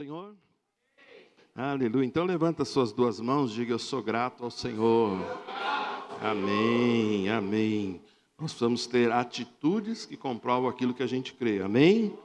Senhor? Aleluia. Então levanta suas duas mãos e diga: eu sou grato ao Senhor. Amém, amém. Nós precisamos ter atitudes que comprovam aquilo que a gente crê. Amém?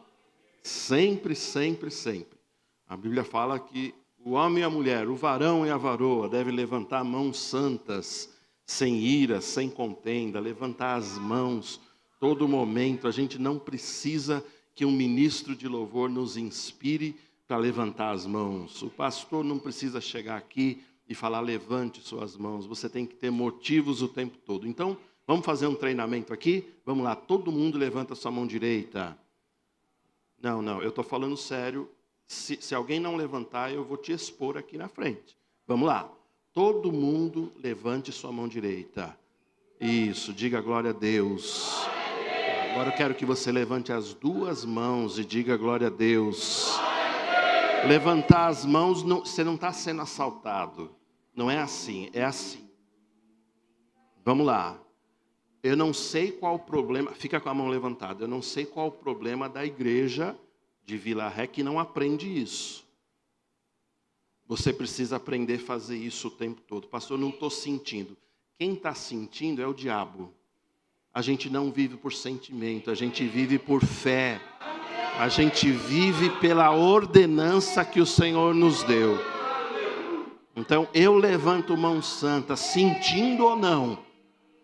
Sempre, sempre, sempre. A Bíblia fala que o homem e a mulher, o varão e a varoa, devem levantar mãos santas, sem ira, sem contenda, levantar as mãos todo momento. A gente não precisa que um ministro de louvor nos inspire para levantar as mãos. O pastor não precisa chegar aqui e falar: levante suas mãos. Você tem que ter motivos o tempo todo. Então, vamos fazer um treinamento aqui? Vamos lá, todo mundo levanta sua mão direita. Não, eu estou falando sério. Se alguém não levantar, eu vou te expor aqui na frente. Vamos lá. Todo mundo levante sua mão direita. Isso, diga glória a Deus. Agora eu quero que você levante as duas mãos e diga glória a Deus. Levantar as mãos, você não está sendo assaltado. Não é assim, é assim. Vamos lá. Eu não sei qual o problema, fica com a mão levantada. Eu não sei qual o problema da igreja de Vila Ré que não aprende isso. Você precisa aprender a fazer isso o tempo todo. Pastor, eu não estou sentindo. Quem está sentindo é o diabo. A gente não vive por sentimento, a gente vive por fé. A gente vive pela ordenança que o Senhor nos deu. Então, eu levanto mão santa, sentindo ou não,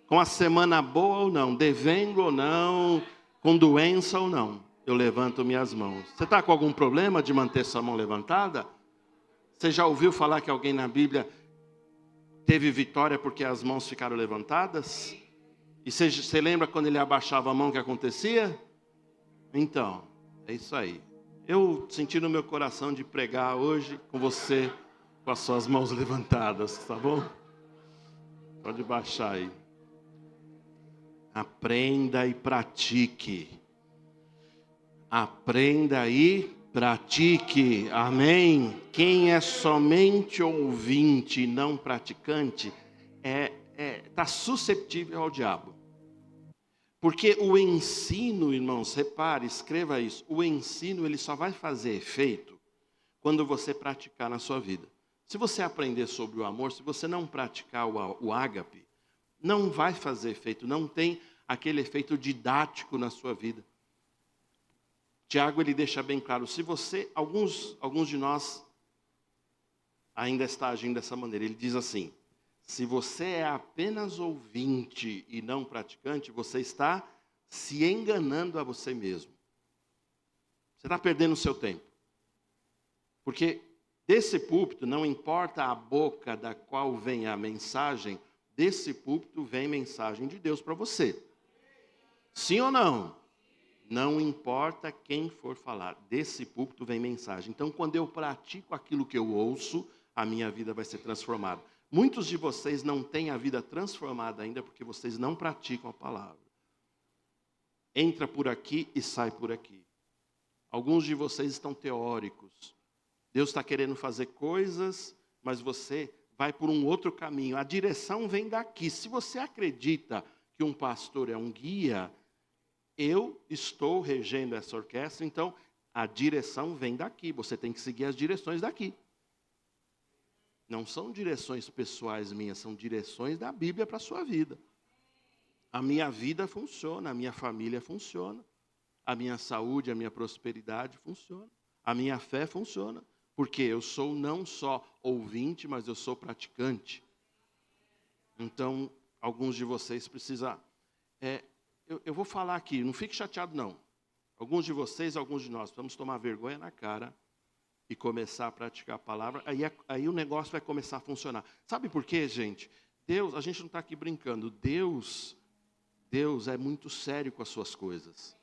com a semana boa ou não, devendo ou não, com doença ou não, eu levanto minhas mãos. Você está com algum problema de manter sua mão levantada? Você já ouviu falar que alguém na Bíblia teve vitória porque as mãos ficaram levantadas? E você lembra quando ele abaixava a mão, o que acontecia? Então, é isso aí. Eu senti no meu coração de pregar hoje com você, com as suas mãos levantadas, tá bom? Pode baixar aí. Aprenda e pratique. Aprenda e pratique. Amém? Quem é somente ouvinte e não praticante, está suscetível ao diabo. Porque o ensino, irmãos, repare, escreva isso. O ensino, ele só vai fazer efeito quando você praticar na sua vida. Se você aprender sobre o amor, se você não praticar o ágape, não vai fazer efeito, não tem aquele efeito didático na sua vida. Tiago, ele deixa bem claro, se você, alguns de nós ainda está agindo dessa maneira, ele diz assim: se você é apenas ouvinte e não praticante, você está se enganando a você mesmo. Você está perdendo o seu tempo. Porque desse púlpito, não importa a boca da qual vem a mensagem, desse púlpito vem mensagem de Deus para você. Sim ou não? Não importa quem for falar, desse púlpito vem mensagem. Então, quando eu pratico aquilo que eu ouço, a minha vida vai ser transformada. Muitos de vocês não têm a vida transformada ainda porque vocês não praticam a palavra. Entra por aqui e sai por aqui. Alguns de vocês estão teóricos. Deus está querendo fazer coisas, mas você vai por um outro caminho. A direção vem daqui. Se você acredita que um pastor é um guia, eu estou regendo essa orquestra, então a direção vem daqui. Você tem que seguir as direções daqui. Não são direções pessoais minhas, são direções da Bíblia para a sua vida. A minha vida funciona, a minha família funciona, a minha saúde, a minha prosperidade funciona, a minha fé funciona, porque eu sou não só ouvinte, mas eu sou praticante. Então, alguns de vocês precisam... Eu vou falar aqui, não fique chateado não. Alguns de vocês, alguns de nós, precisamos tomar vergonha na cara e começar a praticar a palavra, aí o negócio vai começar a funcionar. Sabe por quê, gente? Deus, a gente não está aqui brincando. Deus é muito sério com as suas coisas.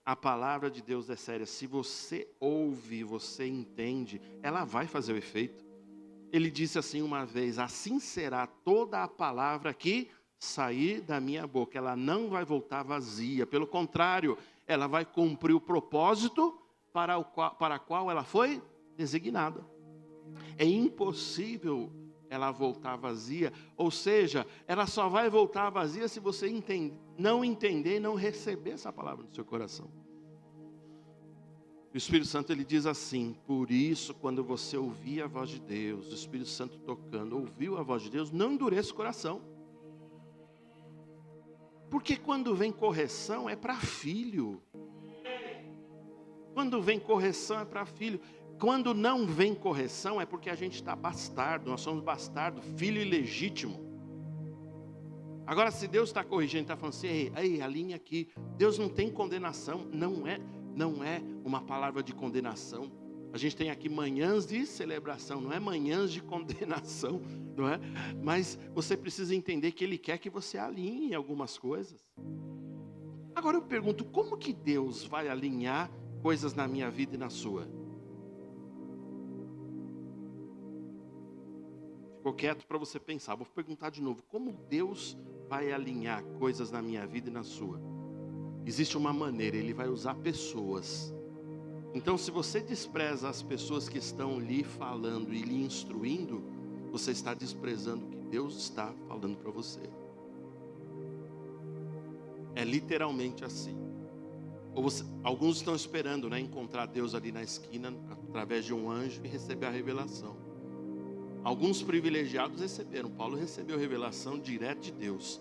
A palavra de Deus é séria. Se você ouve, você entende, ela vai fazer o efeito. Ele disse assim uma vez: assim será toda a palavra que sair da minha boca. Ela não vai voltar vazia. Pelo contrário, ela vai cumprir o propósito para a qual ela foi designada. É impossível ela voltar vazia, ou seja, ela só vai voltar vazia se você não entender e não receber essa palavra no seu coração. O Espírito Santo, ele diz assim: por isso, quando você ouvir a voz de Deus, o Espírito Santo tocando, ouviu a voz de Deus, não endureça o coração. Porque quando vem correção é para filho. Quando vem correção é para filho. Quando não vem correção é porque a gente está bastardo, nós somos bastardo, filho ilegítimo. Agora, se Deus está corrigindo, está falando assim: ei, alinha aqui. Deus não tem condenação, não é uma palavra de condenação. A gente tem aqui manhãs de celebração, não é manhãs de condenação, não é? Mas você precisa entender que Ele quer que você alinhe algumas coisas. Agora eu pergunto, como que Deus vai alinhar coisas na minha vida e na sua? Ficou quieto para você pensar. Vou perguntar de novo, como Deus vai alinhar coisas na minha vida e na sua? Existe uma maneira, Ele vai usar pessoas. Então, se você despreza as pessoas que estão lhe falando e lhe instruindo, você está desprezando o que Deus está falando para você. É literalmente assim. Alguns estão esperando, né, encontrar Deus ali na esquina, através de um anjo, e receber a revelação. Alguns privilegiados receberam. Paulo recebeu revelação direto de Deus.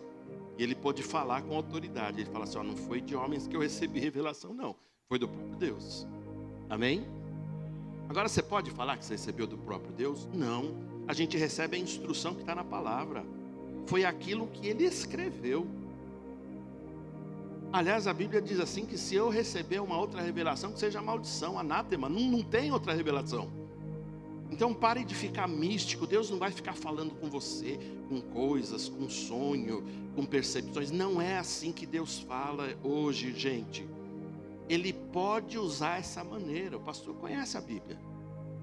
E ele pôde falar com autoridade. Ele fala assim: não foi de homens que eu recebi revelação, não. Foi do próprio Deus. Amém? Agora, você pode falar que você recebeu do próprio Deus? Não. A gente recebe a instrução que está na palavra. Foi aquilo que ele escreveu. Aliás, a Bíblia diz assim, que se eu receber uma outra revelação, que seja maldição, anátema. Não tem outra revelação. Então pare de ficar místico. Deus não vai ficar falando com você, com coisas, com sonho, com percepções. Não é assim que Deus fala hoje, gente. Ele pode usar essa maneira. O pastor conhece a Bíblia.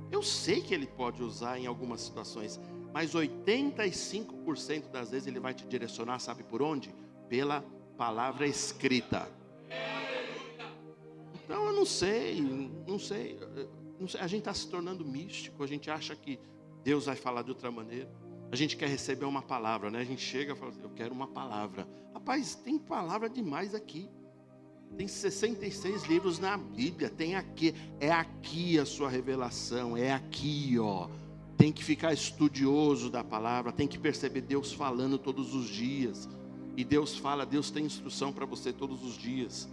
Eu sei que ele pode usar em algumas situações, mas 85% das vezes ele vai te direcionar, sabe por onde? Pela palavra escrita. Então eu não sei. A gente está se tornando místico. A gente acha que Deus vai falar de outra maneira. A gente quer receber uma palavra, né? A gente chega e fala assim: eu quero uma palavra. Rapaz, tem palavra demais aqui. Tem 66 livros na Bíblia. Tem aqui. É aqui a sua revelação. É aqui, ó. Tem que ficar estudioso da palavra. Tem que perceber Deus falando todos os dias. E Deus fala, Deus tem instrução para você todos os dias.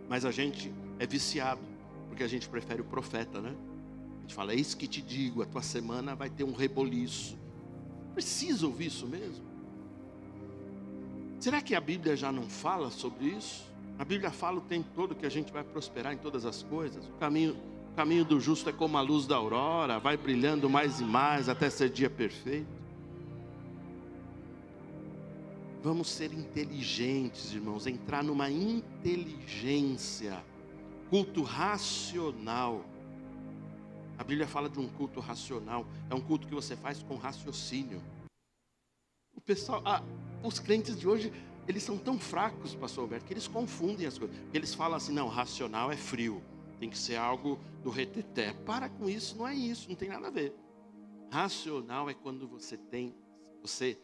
Mas a gente é viciado, porque a gente prefere o profeta, né? A gente fala: é isso que te digo, a tua semana vai ter um reboliço. Precisa ouvir isso mesmo? Será que a Bíblia já não fala sobre isso? A Bíblia fala o tempo todo que a gente vai prosperar em todas as coisas. O caminho do justo é como a luz da aurora, vai brilhando mais e mais até ser dia perfeito. Vamos ser inteligentes, irmãos, entrar numa inteligência, culto racional. A Bíblia fala de um culto racional, é um culto que você faz com raciocínio. O pessoal, os crentes de hoje, eles são tão fracos, pastor Alberto, que eles confundem as coisas. Eles falam assim: não, racional é frio, tem que ser algo do reteté. Para com isso, não é isso, não tem nada a ver. Racional é quando você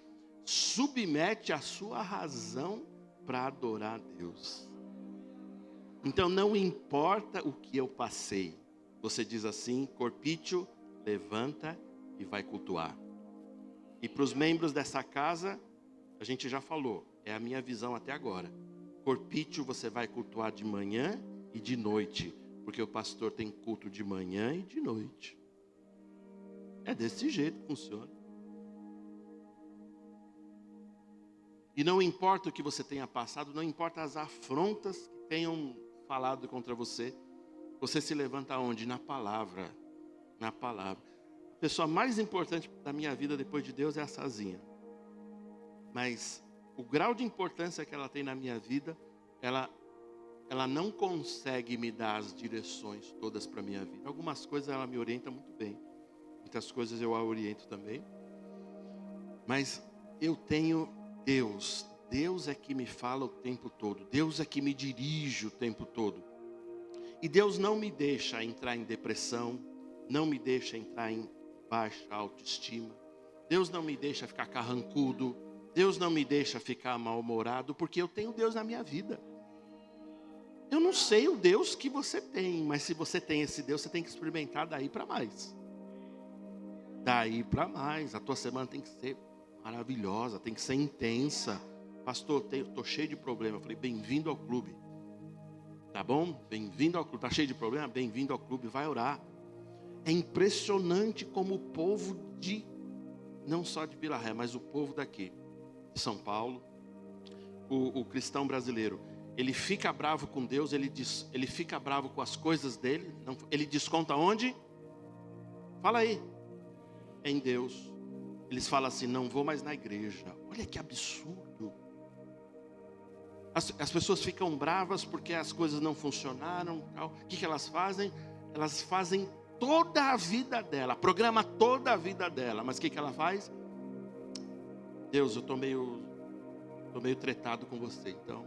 submete a sua razão para adorar a Deus. Então não importa o que eu passei, você diz assim: corpício, levanta e vai cultuar. E para os membros dessa casa, a gente já falou, é a minha visão até agora. Corpício você vai cultuar de manhã e de noite, porque o pastor tem culto de manhã e de noite. É desse jeito que funciona. E não importa o que você tenha passado, não importa as afrontas que tenham falado contra você, você se levanta onde? Na palavra. Na palavra. A pessoa mais importante da minha vida depois de Deus é a Sazinha. Mas o grau de importância que ela tem na minha vida, ela não consegue me dar as direções todas para a minha vida. Algumas coisas ela me orienta muito bem. Muitas coisas eu a oriento também. Mas eu tenho Deus. Deus é que me fala o tempo todo. Deus é que me dirige o tempo todo. E Deus não me deixa entrar em depressão. Não me deixa entrar em baixa autoestima. Deus não me deixa ficar carrancudo. Deus não me deixa ficar mal-humorado, porque eu tenho Deus na minha vida. Eu não sei o Deus que você tem, mas se você tem esse Deus, você tem que experimentar daí para mais. Daí para mais. A tua semana tem que ser maravilhosa, tem que ser intensa. Pastor, estou cheio de problema. Eu falei, bem-vindo ao clube. Tá bom? Bem-vindo ao clube. Está cheio de problema? Bem-vindo ao clube. Vai orar. É impressionante como o povo não só de Vila Ré, mas o povo daqui, de São Paulo, o cristão brasileiro, ele fica bravo com Deus, ele fica bravo com as coisas dele, ele desconta onde? Fala aí. Em Deus. Eles falam assim, não vou mais na igreja. Olha que absurdo. As pessoas ficam bravas porque as coisas não funcionaram. Tal. O que elas fazem? Elas fazem toda a vida dela, programa toda a vida dela. Mas o que ela faz? Deus, eu estou meio tretado com você, então.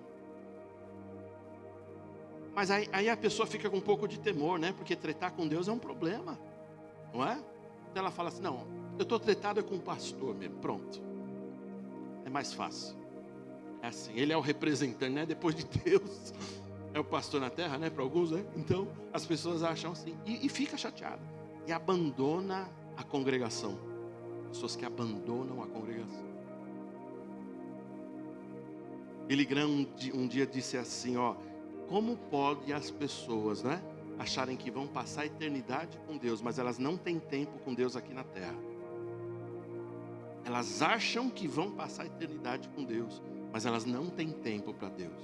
Mas aí a pessoa fica com um pouco de temor, né? Porque tretar com Deus é um problema, não é? Então ela fala assim, não, eu estou tretado com o pastor mesmo, pronto. É mais fácil. É assim, ele é o representante, né? Depois de Deus, é o pastor na terra, né? Para alguns, né? Então, as pessoas acham assim, e fica chateada. E abandona a congregação. Pessoas que abandonam a congregação. Billy Graham um dia disse assim, ó, como pode as pessoas, né, acharem que vão passar a eternidade com Deus, mas elas não têm tempo com Deus aqui na terra. Elas acham que vão passar a eternidade com Deus, mas elas não têm tempo para Deus.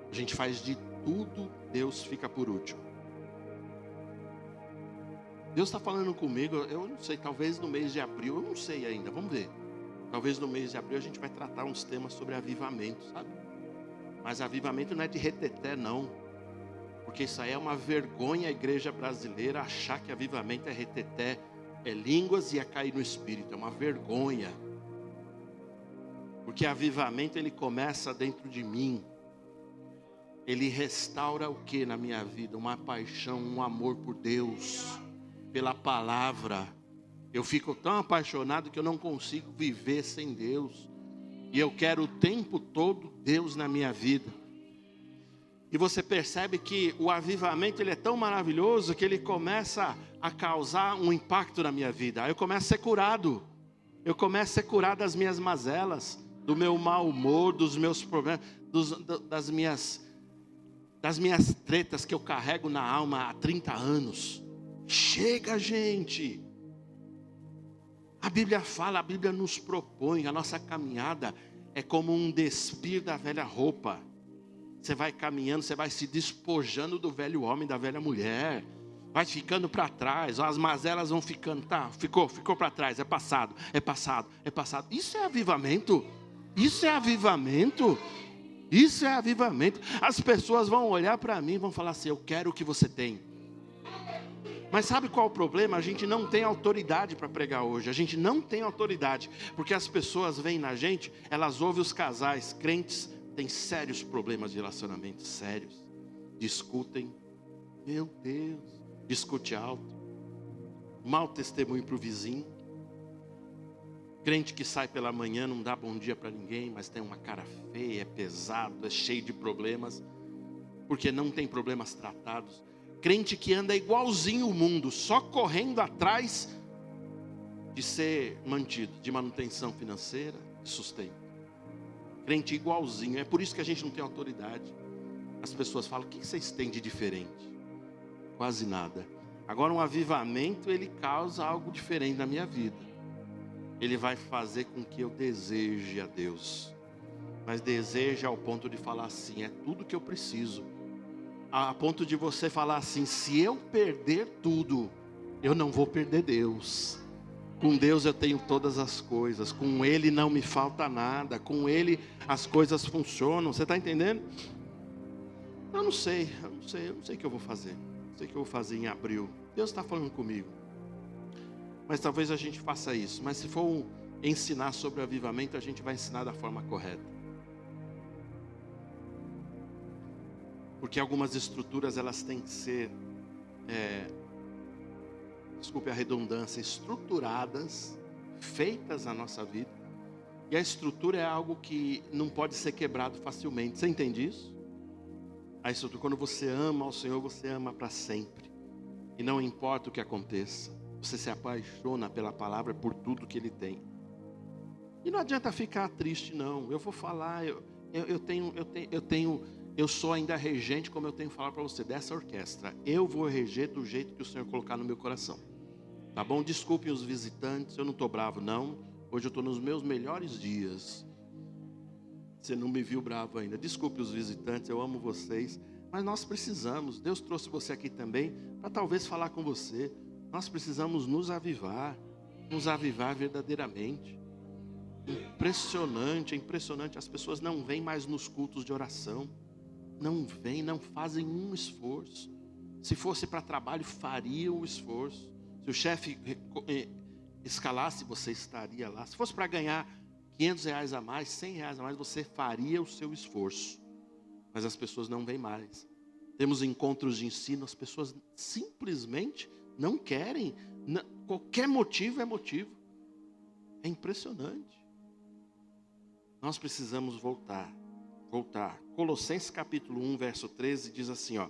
A gente faz de tudo, Deus fica por último. Deus está falando comigo, eu não sei, talvez no mês de abril, eu não sei ainda, vamos ver. Talvez no mês de abril a gente vai tratar uns temas sobre avivamento, sabe? Mas avivamento não é de reteté, não. Porque isso aí é uma vergonha a igreja brasileira achar que avivamento é reteté, é línguas e é cair no espírito. É uma vergonha. Porque avivamento ele começa dentro de mim. Ele restaura o que na minha vida? Uma paixão, um amor por Deus, pela palavra. Eu fico tão apaixonado que eu não consigo viver sem Deus. E eu quero o tempo todo Deus na minha vida. E você percebe que o avivamento ele é tão maravilhoso que ele começa a causar um impacto na minha vida. Aí eu começo a ser curado. Eu começo a ser curado das minhas mazelas, do meu mau humor, dos meus problemas, das minhas tretas que eu carrego na alma há 30 anos. Chega, gente! A Bíblia fala, a Bíblia nos propõe, a nossa caminhada é como um despir da velha roupa. Você vai caminhando, você vai se despojando do velho homem, da velha mulher. Vai ficando para trás, as mazelas vão ficando, tá, ficou para trás, é passado. Isso é avivamento, isso é avivamento, isso é avivamento. As pessoas vão olhar para mim e vão falar assim, eu quero o que você tem. Mas sabe qual é o problema? A gente não tem autoridade para pregar hoje. A gente não tem autoridade. Porque as pessoas vêm na gente, elas ouvem os casais, crentes, têm sérios problemas de relacionamento, sérios. Discutem, meu Deus, discute alto. Mau testemunho para o vizinho. Crente que sai pela manhã, não dá bom dia para ninguém, mas tem uma cara feia, é pesado, é cheio de problemas. Porque não tem problemas tratados. Crente que anda igualzinho o mundo, só correndo atrás de ser mantido, de manutenção financeira, de sustento. Crente igualzinho, é por isso que a gente não tem autoridade. As pessoas falam, o que vocês têm de diferente? Quase nada. Agora um avivamento, ele causa algo diferente na minha vida. Ele vai fazer com que eu deseje a Deus. Mas deseje ao ponto de falar assim, é tudo que eu preciso. A ponto de você falar assim, se eu perder tudo, eu não vou perder Deus. Com Deus eu tenho todas as coisas, com Ele não me falta nada, com Ele as coisas funcionam, você está entendendo? Eu não sei o que eu vou fazer. Não sei o que eu vou fazer em abril. Deus está falando comigo. Mas talvez a gente faça isso. Mas se for ensinar sobre avivamento, a gente vai ensinar da forma correta. Porque algumas estruturas elas têm que ser, desculpe a redundância, estruturadas, feitas na nossa vida. E a estrutura é algo que não pode ser quebrado facilmente. Você entende isso? A estrutura, quando você ama ao Senhor, você ama para sempre. E não importa o que aconteça, você se apaixona pela palavra, por tudo que Ele tem. E não adianta ficar triste, não. Eu vou falar, eu sou ainda regente, como eu tenho falado para você, dessa orquestra. Eu vou reger do jeito que o Senhor colocar no meu coração. Tá bom? Desculpem os visitantes, eu não estou bravo, não. Hoje eu estou nos meus melhores dias. Você não me viu bravo ainda. Desculpe os visitantes, eu amo vocês. Mas nós precisamos, Deus trouxe você aqui também, para talvez falar com você. Nós precisamos nos avivar verdadeiramente. Impressionante, é impressionante. As pessoas não vêm mais nos cultos de oração. Não vêm, não fazem um esforço. Se fosse para trabalho, faria o esforço. Se o chefe escalasse, você estaria lá. Se fosse para ganhar R$500 a mais, R$100 a mais, você faria o seu esforço. Mas as pessoas não vêm mais. Temos encontros de ensino, as pessoas simplesmente não querem. Qualquer motivo é motivo. É impressionante. Nós precisamos voltar. Colossenses capítulo 1, verso 13 diz assim, ó,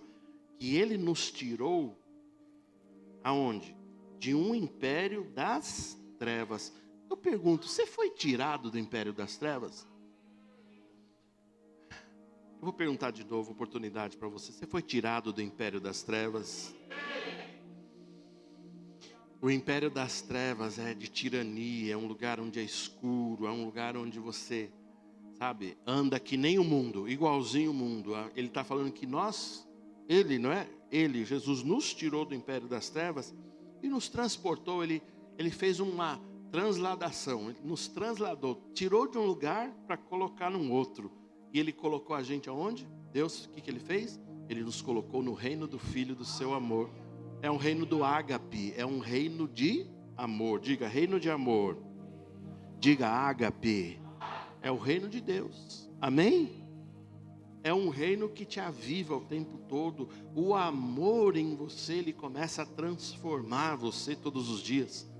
que Ele nos tirou aonde? De um império das trevas. Eu pergunto, você foi tirado do império das trevas? Eu vou perguntar de novo, oportunidade para você. Você foi tirado do império das trevas? O império das trevas é de tirania, é um lugar onde é escuro, é um lugar onde você, sabe, anda que nem o mundo, igualzinho o mundo. Ele está falando que Ele, não é? Ele, Jesus, nos tirou do império das trevas e nos transportou. Ele fez uma transladação, Ele nos transladou, tirou de um lugar para colocar num outro. E Ele colocou a gente aonde? Deus, o que Ele fez? Ele nos colocou no reino do Filho do seu amor. É um reino do ágape, é um reino de amor. Diga, reino de amor. Diga, ágape. É o reino de Deus. Amém? É um reino que te aviva o tempo todo. O amor em você, ele começa a transformar você todos os dias.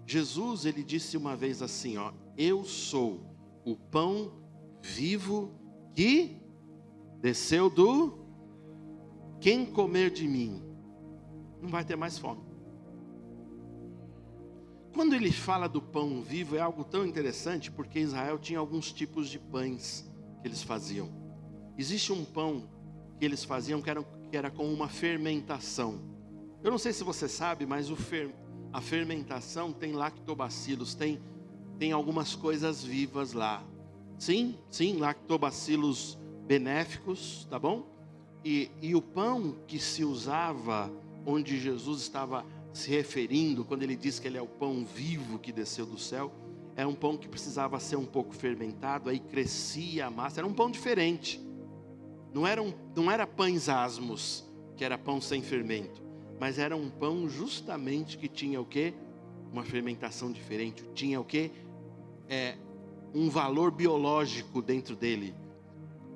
Jesus, ele disse uma vez assim, ó, eu sou o pão vivo que desceu do... Quem comer de mim não vai ter mais fome. Quando ele fala do pão vivo, é algo tão interessante, porque Israel tinha alguns tipos de pães que eles faziam. Existe um pão que eles faziam que era com uma fermentação. Eu não sei se você sabe, mas a fermentação tem lactobacilos, tem algumas coisas vivas lá. Sim, lactobacilos benéficos, tá bom? E o pão que se usava, onde Jesus estava se referindo, quando ele diz que ele é o pão vivo que desceu do céu, era um pão que precisava ser um pouco fermentado, aí crescia a massa, era um pão diferente. Não era pães asmos, que era pão sem fermento, mas era um pão justamente que tinha o quê? Uma fermentação diferente, tinha o quê? Um valor biológico dentro dele.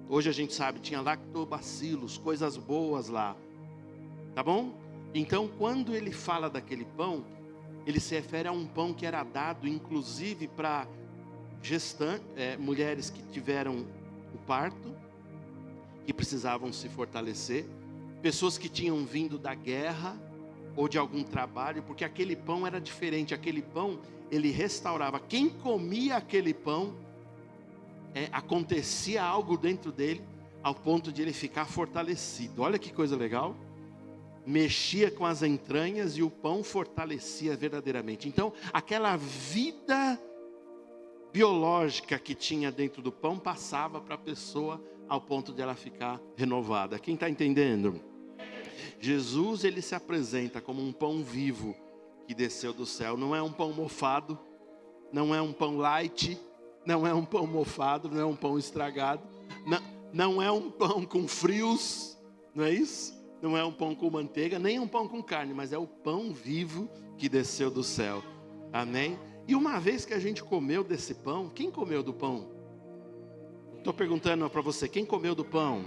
Hoje a gente sabe, tinha lactobacilos, coisas boas lá, tá bom? Então, quando ele fala daquele pão, ele se refere a um pão que era dado, inclusive, para mulheres que tiveram o parto, que precisavam se fortalecer, pessoas que tinham vindo da guerra ou de algum trabalho, porque aquele pão era diferente. Aquele pão, ele restaurava. Quem comia aquele pão, acontecia algo dentro dele, ao ponto de ele ficar fortalecido. Olha que coisa legal. Mexia com as entranhas e o pão fortalecia verdadeiramente. Então, aquela vida biológica que tinha dentro do pão passava para a pessoa ao ponto de ela ficar renovada. Quem está entendendo? Jesus, ele se apresenta como um pão vivo que desceu do céu. Não é um pão mofado, não é um pão light, não é um pão mofado, não é um pão estragado, não é um pão com frios, não é isso? Não é um pão com manteiga, nem um pão com carne, mas é o pão vivo que desceu do céu. Amém? E uma vez que a gente comeu desse pão, quem comeu do pão? Estou perguntando para você, quem comeu do pão?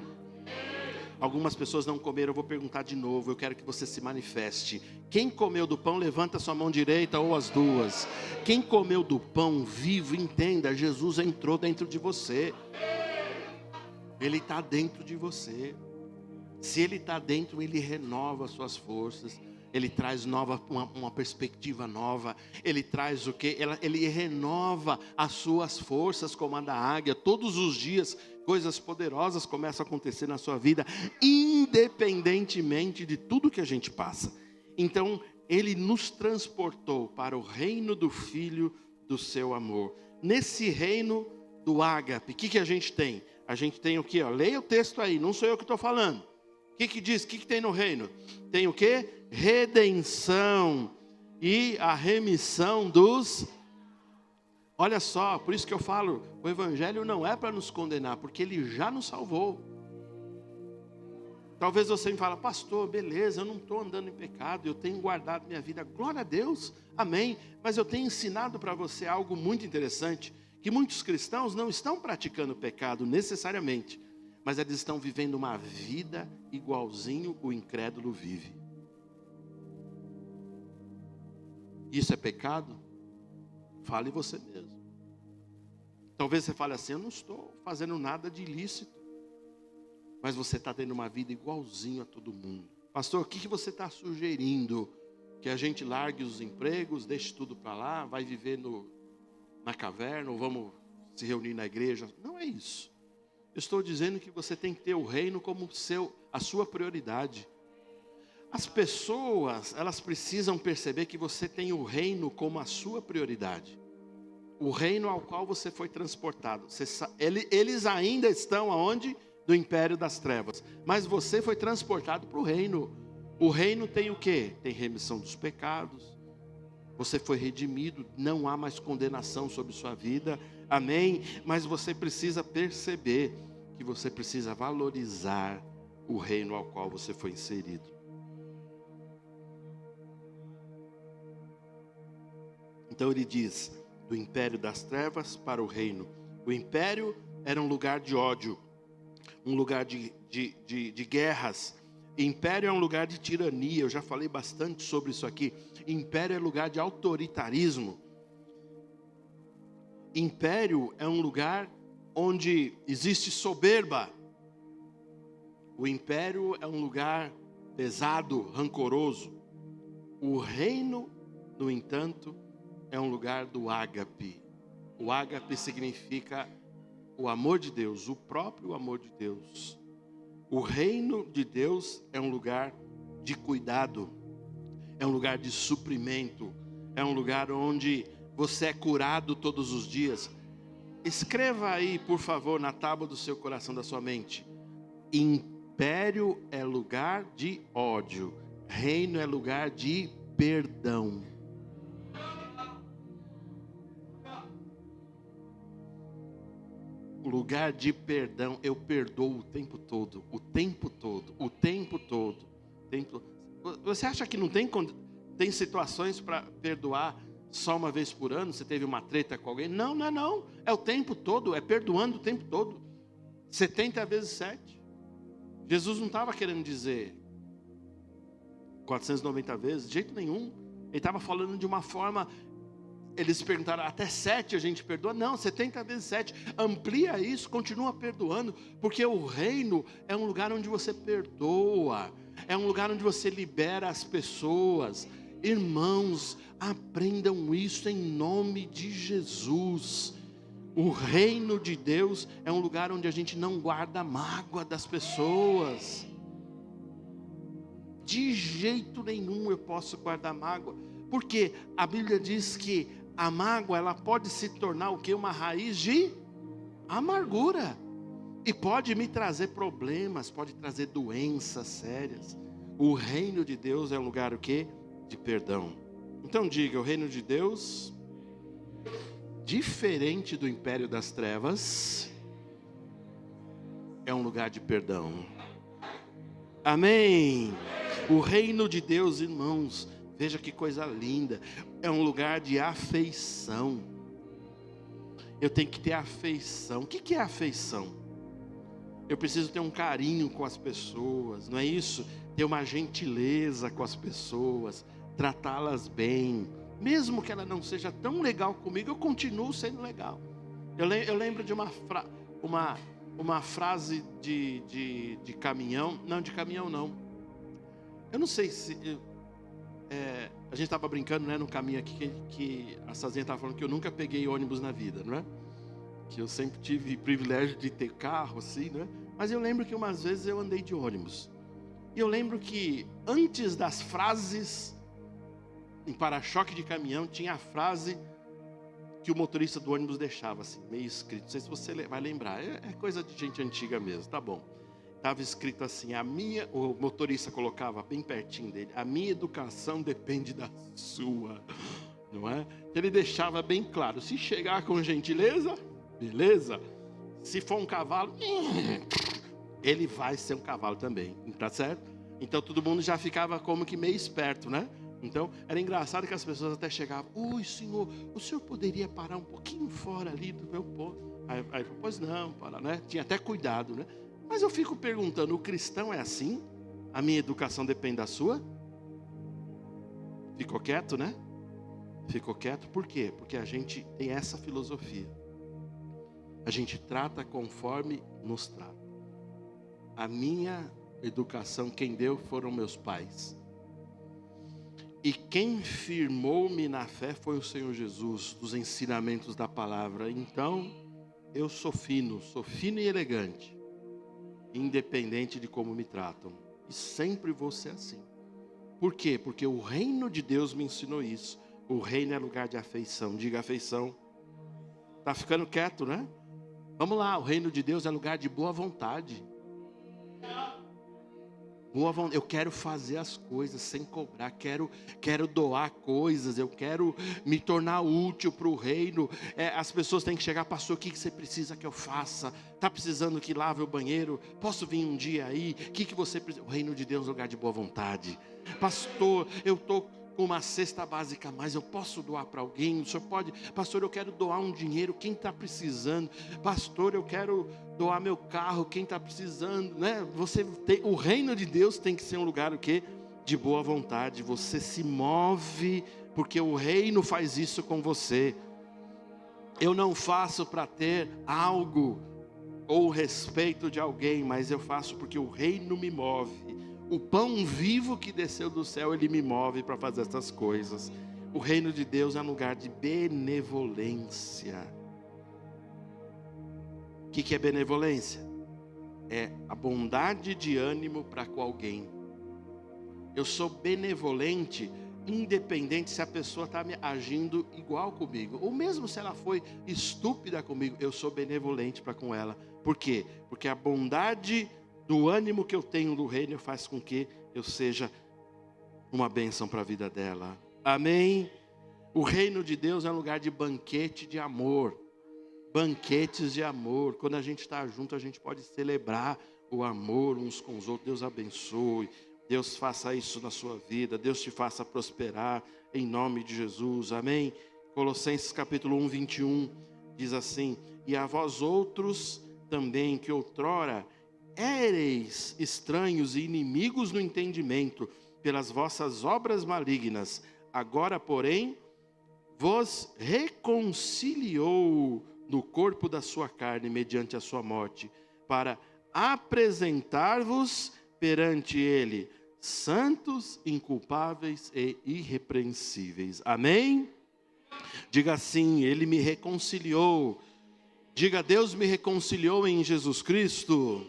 Algumas pessoas não comeram, eu vou perguntar de novo, eu quero que você se manifeste. Quem comeu do pão, levanta sua mão direita ou as duas. Quem comeu do pão vivo, entenda, Jesus entrou dentro de você. Ele está dentro de você. Se Ele está dentro, Ele renova as suas forças. Ele traz uma perspectiva nova. Ele traz o quê? Ele renova as suas forças como a da águia. Todos os dias, coisas poderosas começam a acontecer na sua vida, independentemente de tudo que a gente passa. Então, Ele nos transportou para o reino do Filho do seu amor. Nesse reino do ágape, o que a gente tem? A gente tem o quê? Leia o texto aí, não sou eu que estou falando. O que diz? O que tem no reino? Tem o quê? Redenção e a remissão dos... Olha só, por isso que eu falo, o Evangelho não é para nos condenar, porque Ele já nos salvou. Talvez você me fale, pastor, beleza, eu não estou andando em pecado, eu tenho guardado minha vida, glória a Deus, amém. Mas eu tenho ensinado para você algo muito interessante, que muitos cristãos não estão praticando pecado necessariamente, mas eles estão vivendo uma vida igualzinho o incrédulo vive. Isso é pecado? Fale você mesmo. Talvez você fale assim, eu não estou fazendo nada de ilícito, mas você está tendo uma vida igualzinho a todo mundo. Pastor, o que você está sugerindo? Que a gente largue os empregos, deixe tudo para lá, vai viver na caverna, ou vamos se reunir na igreja? Não é isso. Eu estou dizendo que você tem que ter o reino como a sua prioridade. As pessoas, elas precisam perceber que você tem o reino como a sua prioridade. O reino ao qual você foi transportado. Eles ainda estão aonde? Do império das trevas. Mas você foi transportado para o reino. O reino tem o quê? Tem remissão dos pecados. Você foi redimido, não há mais condenação sobre sua vida. Amém? Mas você precisa perceber que você precisa valorizar o reino ao qual você foi inserido. Então ele diz, do império das trevas para o reino. O império era um lugar de ódio, um lugar de guerras. Império é um lugar de tirania, eu já falei bastante sobre isso aqui. Império é lugar de autoritarismo. Império é um lugar onde existe soberba. O império é um lugar pesado, rancoroso. O reino, no entanto, é um lugar do ágape. O ágape significa o amor de Deus, o próprio amor de Deus. O reino de Deus é um lugar de cuidado, é um lugar de suprimento, é um lugar onde você é curado todos os dias. Escreva aí, por favor, na tábua do seu coração, da sua mente. Império é lugar de ódio, reino é lugar de perdão. Lugar de perdão, eu perdoo o tempo todo, o tempo todo, o tempo todo. Você acha que não tem situações para perdoar só uma vez por ano? Você teve uma treta com alguém? Não, não é não. É o tempo todo, é perdoando o tempo todo. 70 vezes 7. Jesus não estava querendo dizer 490 vezes, de jeito nenhum. Ele estava falando de uma forma... Eles perguntaram, até 7 a gente perdoa? Não, 70 vezes 7. Amplia isso, continua perdoando. Porque o reino é um lugar onde você perdoa. É um lugar onde você libera as pessoas. Irmãos, aprendam isso em nome de Jesus. O reino de Deus é um lugar onde a gente não guarda mágoa das pessoas. De jeito nenhum eu posso guardar mágoa. Porque a Bíblia diz que a mágoa, ela pode se tornar o quê? Uma raiz de amargura. E pode me trazer problemas, pode trazer doenças sérias. O reino de Deus é um lugar o quê? De perdão. Então diga, o reino de Deus, diferente do império das trevas, é um lugar de perdão. Amém. O reino de Deus, irmãos, veja que coisa linda. É um lugar de afeição. Eu tenho que ter afeição. O que é afeição? Eu preciso ter um carinho com as pessoas, não é isso? Ter uma gentileza com as pessoas, tratá-las bem. Mesmo que ela não seja tão legal comigo, eu continuo sendo legal. Eu lembro de uma uma frase de caminhão. Não, de caminhão não. Eu não sei se... a gente estava brincando, né, no caminho aqui, que a Sazinha estava falando que eu nunca peguei ônibus na vida, não é? Que eu sempre tive privilégio de ter carro, assim, né? Mas eu lembro que umas vezes eu andei de ônibus. E eu lembro que antes das frases em para-choque de caminhão, tinha a frase que o motorista do ônibus deixava, assim, meio escrito. Não sei se você vai lembrar, é coisa de gente antiga mesmo, tá bom. Estava escrito assim, o motorista colocava bem pertinho dele, a minha educação depende da sua, não é? Ele deixava bem claro, se chegar com gentileza, beleza. Se for um cavalo, ele vai ser um cavalo também, tá certo? Então todo mundo já ficava como que meio esperto, né? Então era engraçado que as pessoas até chegavam, oi senhor, o senhor poderia parar um pouquinho fora ali do meu posto? Aí pois não, para, né? Tinha até cuidado, né? Mas eu fico perguntando, o cristão é assim? A minha educação depende da sua? Ficou quieto, né? Ficou quieto, por quê? Porque a gente tem essa filosofia. A gente trata conforme nos trata. A minha educação, quem deu foram meus pais. E quem firmou-me na fé foi o Senhor Jesus, dos ensinamentos da palavra. Então, eu sou fino e elegante, independente de como me tratam. E sempre vou ser assim. Por quê? Porque o reino de Deus me ensinou isso. O reino é lugar de afeição. Diga afeição. Tá ficando quieto, né? Vamos lá, o reino de Deus é lugar de boa vontade. Eu quero fazer as coisas sem cobrar, quero doar coisas, eu quero me tornar útil para o reino. As pessoas têm que chegar, pastor, o que você precisa que eu faça? Está precisando que lave o banheiro? Posso vir um dia aí? O que você precisa? O reino de Deus é um lugar de boa vontade. Pastor, eu estou com uma cesta básica a mais, eu posso doar para alguém? O senhor pode? Pastor, eu quero doar um dinheiro, quem está precisando? Pastor, eu quero doar meu carro, quem está precisando, né? O reino de Deus tem que ser um lugar, o quê? De boa vontade. Você se move, porque o reino faz isso com você. Eu não faço para ter algo, ou respeito de alguém, mas eu faço porque o reino me move. O pão vivo que desceu do céu, ele me move para fazer essas coisas. O reino de Deus é um lugar de benevolência. O que é benevolência? É a bondade de ânimo para com alguém. Eu sou benevolente, independente se a pessoa está agindo igual comigo, ou mesmo se ela foi estúpida comigo, eu sou benevolente para com ela. Por quê? Porque a bondade do ânimo que eu tenho do reino faz com que eu seja uma bênção para a vida dela. Amém? O reino de Deus é um lugar de banquete de amor. Banquetes de amor. Quando a gente está junto, a gente pode celebrar o amor uns com os outros. Deus abençoe. Deus faça isso na sua vida. Deus te faça prosperar em nome de Jesus. Amém? Colossenses capítulo 1, 21 diz assim: e a vós outros também que outrora éreis estranhos e inimigos no entendimento pelas vossas obras malignas, agora porém vos reconciliou no corpo da sua carne mediante a sua morte, para apresentar-vos perante ele santos, inculpáveis e irrepreensíveis. Amém? Diga assim: ele me reconciliou. Diga: Deus me reconciliou em Jesus Cristo.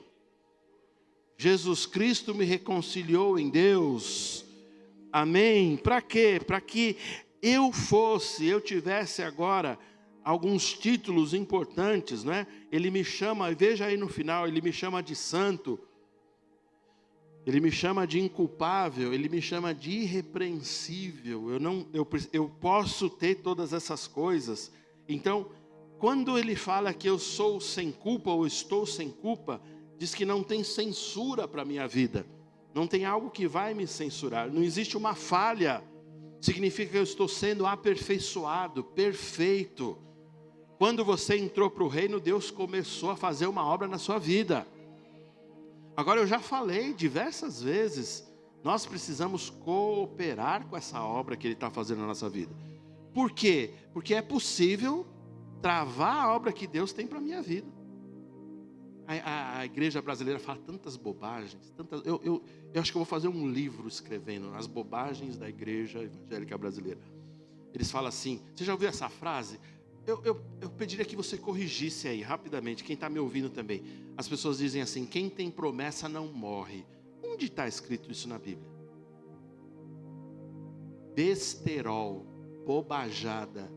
Jesus Cristo me reconciliou em Deus. Amém? Para quê? Para que eu tivesse agora alguns títulos importantes, né? Ele me chama, veja aí no final, ele me chama de santo, ele me chama de inculpável, ele me chama de irrepreensível. Eu posso ter todas essas coisas. Então, quando ele fala que eu sou sem culpa ou estou sem culpa, diz que não tem censura para a minha vida. Não tem algo que vai me censurar. Não existe uma falha. Significa que eu estou sendo aperfeiçoado, perfeito. Quando você entrou para o reino, Deus começou a fazer uma obra na sua vida. Agora, eu já falei diversas vezes, nós precisamos cooperar com essa obra que Ele está fazendo na nossa vida. Por quê? Porque é possível travar a obra que Deus tem para a minha vida. A igreja brasileira fala tantas bobagens, eu acho que eu vou fazer um livro escrevendo as bobagens da igreja evangélica brasileira. Eles falam assim, você já ouviu essa frase? Eu pediria que você corrigisse aí, rapidamente, quem está me ouvindo também. As pessoas dizem assim, quem tem promessa não morre. Onde está escrito isso na Bíblia? Besterol, bobajada.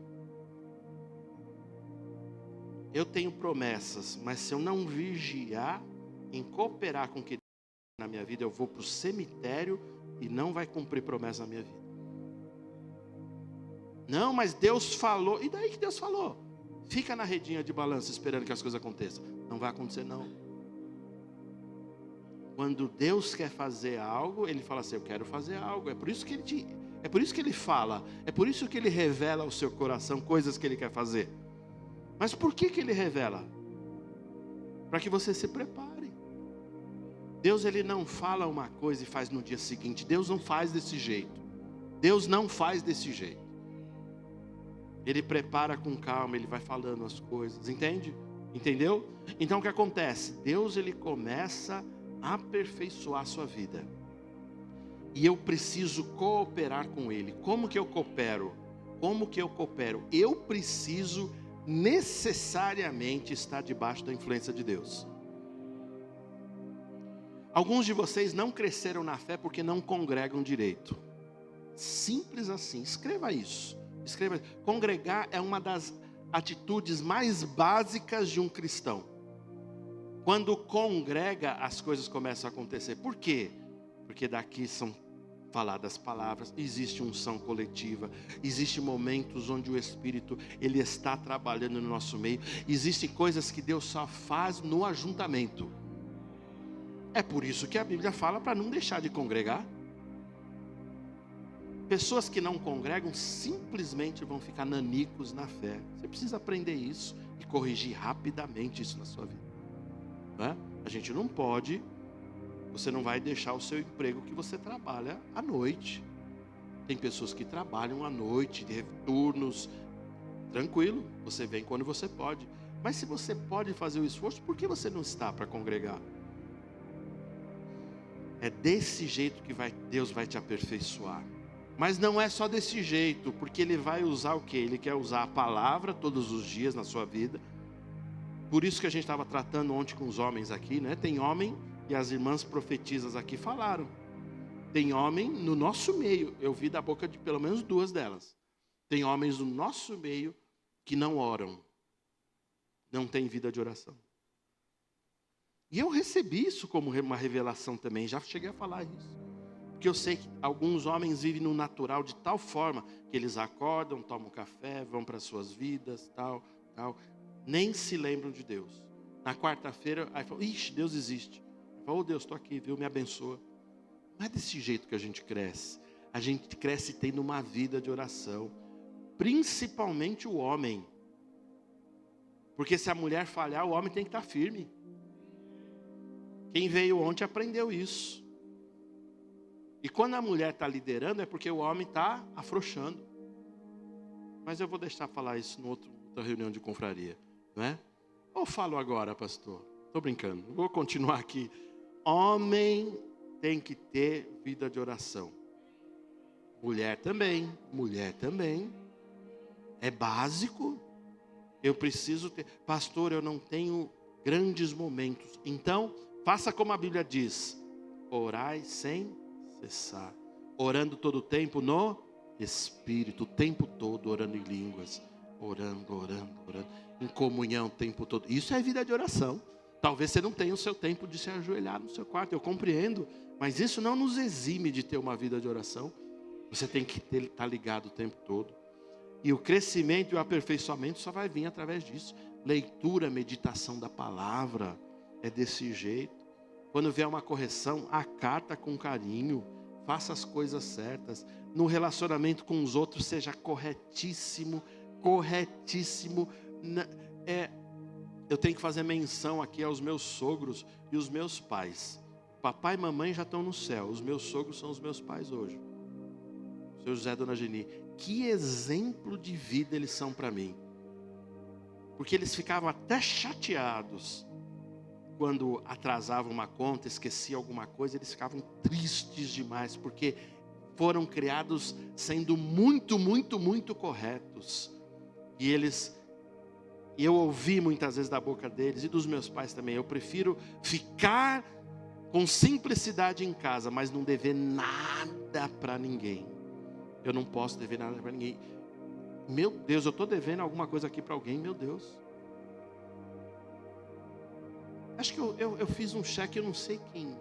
Eu tenho promessas, mas se eu não vigiar em cooperar com o que na minha vida, eu vou para o cemitério e não vai cumprir promessa na minha vida. Não, mas Deus falou. E daí que Deus falou? Fica na redinha de balanço esperando que as coisas aconteçam. Não vai acontecer não. Quando Deus quer fazer algo, Ele fala assim, eu quero fazer algo. É por isso que Ele fala. É por isso que Ele revela ao seu coração coisas que Ele quer fazer. Mas por que Ele revela? Para que você se prepare. Deus, Ele não fala uma coisa e faz no dia seguinte. Deus não faz desse jeito. Deus não faz desse jeito. Ele prepara com calma, Ele vai falando as coisas, entende? Entendeu? Então o que acontece? Deus, Ele começa a aperfeiçoar a sua vida. E eu preciso cooperar com Ele. Como que eu coopero? Como que eu coopero? Eu preciso necessariamente estar debaixo da influência de Deus. Alguns de vocês não cresceram na fé porque não congregam direito. Simples assim, escreva isso. Escreva. Congregar é uma das atitudes mais básicas de um cristão. Quando congrega, as coisas começam a acontecer. Por quê? Porque daqui são faladas palavras, existe unção coletiva, existem momentos onde o Espírito, Ele está trabalhando no nosso meio, existem coisas que Deus só faz no ajuntamento. É por isso que a Bíblia fala para não deixar de congregar. Pessoas que não congregam simplesmente vão ficar nanicos na fé. Você precisa aprender isso e corrigir rapidamente isso na sua vida. Não é? A gente não pode, você não vai deixar o seu emprego que você trabalha à noite. Tem pessoas que trabalham à noite, de turnos, tranquilo, você vem quando você pode. Mas se você pode fazer o esforço, por que você não está para congregar? É desse jeito que Deus vai te aperfeiçoar. Mas não é só desse jeito, porque Ele vai usar o quê? Ele quer usar a palavra todos os dias na sua vida. Por isso que a gente estava tratando ontem com os homens aqui, né? Tem homem, e as irmãs profetisas aqui falaram. Tem homem no nosso meio, eu vi da boca de pelo menos 2 delas. Tem homens no nosso meio que não oram, não têm vida de oração. E eu recebi isso como uma revelação também, já cheguei a falar isso. Porque eu sei que alguns homens vivem no natural de tal forma que eles acordam, tomam café, vão para suas vidas, tal, nem se lembram de Deus. Na quarta-feira, aí falam, ixi, Deus existe. Fala, Deus, estou aqui, viu, me abençoa. Não é desse jeito que a gente cresce. A gente cresce tendo uma vida de oração. Principalmente o homem. Porque se a mulher falhar, o homem tem que estar firme. Quem veio ontem aprendeu isso. E quando a mulher está liderando, é porque o homem está afrouxando. Mas eu vou deixar falar isso em outra reunião de confraria, não é? Ou falo agora, pastor? Estou brincando, vou continuar aqui. Homem tem que ter vida de oração. Mulher também. É básico. Eu preciso ter. Pastor, eu não tenho grandes momentos. Então, faça como a Bíblia diz. Orai sem cessar. Orando todo o tempo no Espírito. O tempo todo orando em línguas. Orando. Em comunhão o tempo todo. Isso é vida de oração. Talvez você não tenha o seu tempo de se ajoelhar no seu quarto. Eu compreendo. Mas isso não nos exime de ter uma vida de oração. Você tem que estar ligado o tempo todo. E o crescimento e o aperfeiçoamento só vai vir através disso. Leitura, meditação da palavra. É desse jeito. Quando vier uma correção, acata com carinho. Faça as coisas certas. No relacionamento com os outros, seja corretíssimo. Eu tenho que fazer menção aqui aos meus sogros e os meus pais. Papai e mamãe já estão no céu. Os meus sogros são os meus pais hoje. O seu José e Dona Geni. Que exemplo de vida eles são para mim. Porque eles ficavam até chateados quando atrasava uma conta, esquecia alguma coisa, eles ficavam tristes demais, porque foram criados sendo muito, muito, muito corretos. E eu ouvi muitas vezes da boca deles e dos meus pais também: eu prefiro ficar com simplicidade em casa, mas não dever nada para ninguém. Eu não posso dever nada para ninguém. Meu Deus, eu estou devendo alguma coisa aqui para alguém, meu Deus. Acho que eu fiz um cheque, eu não sei quem.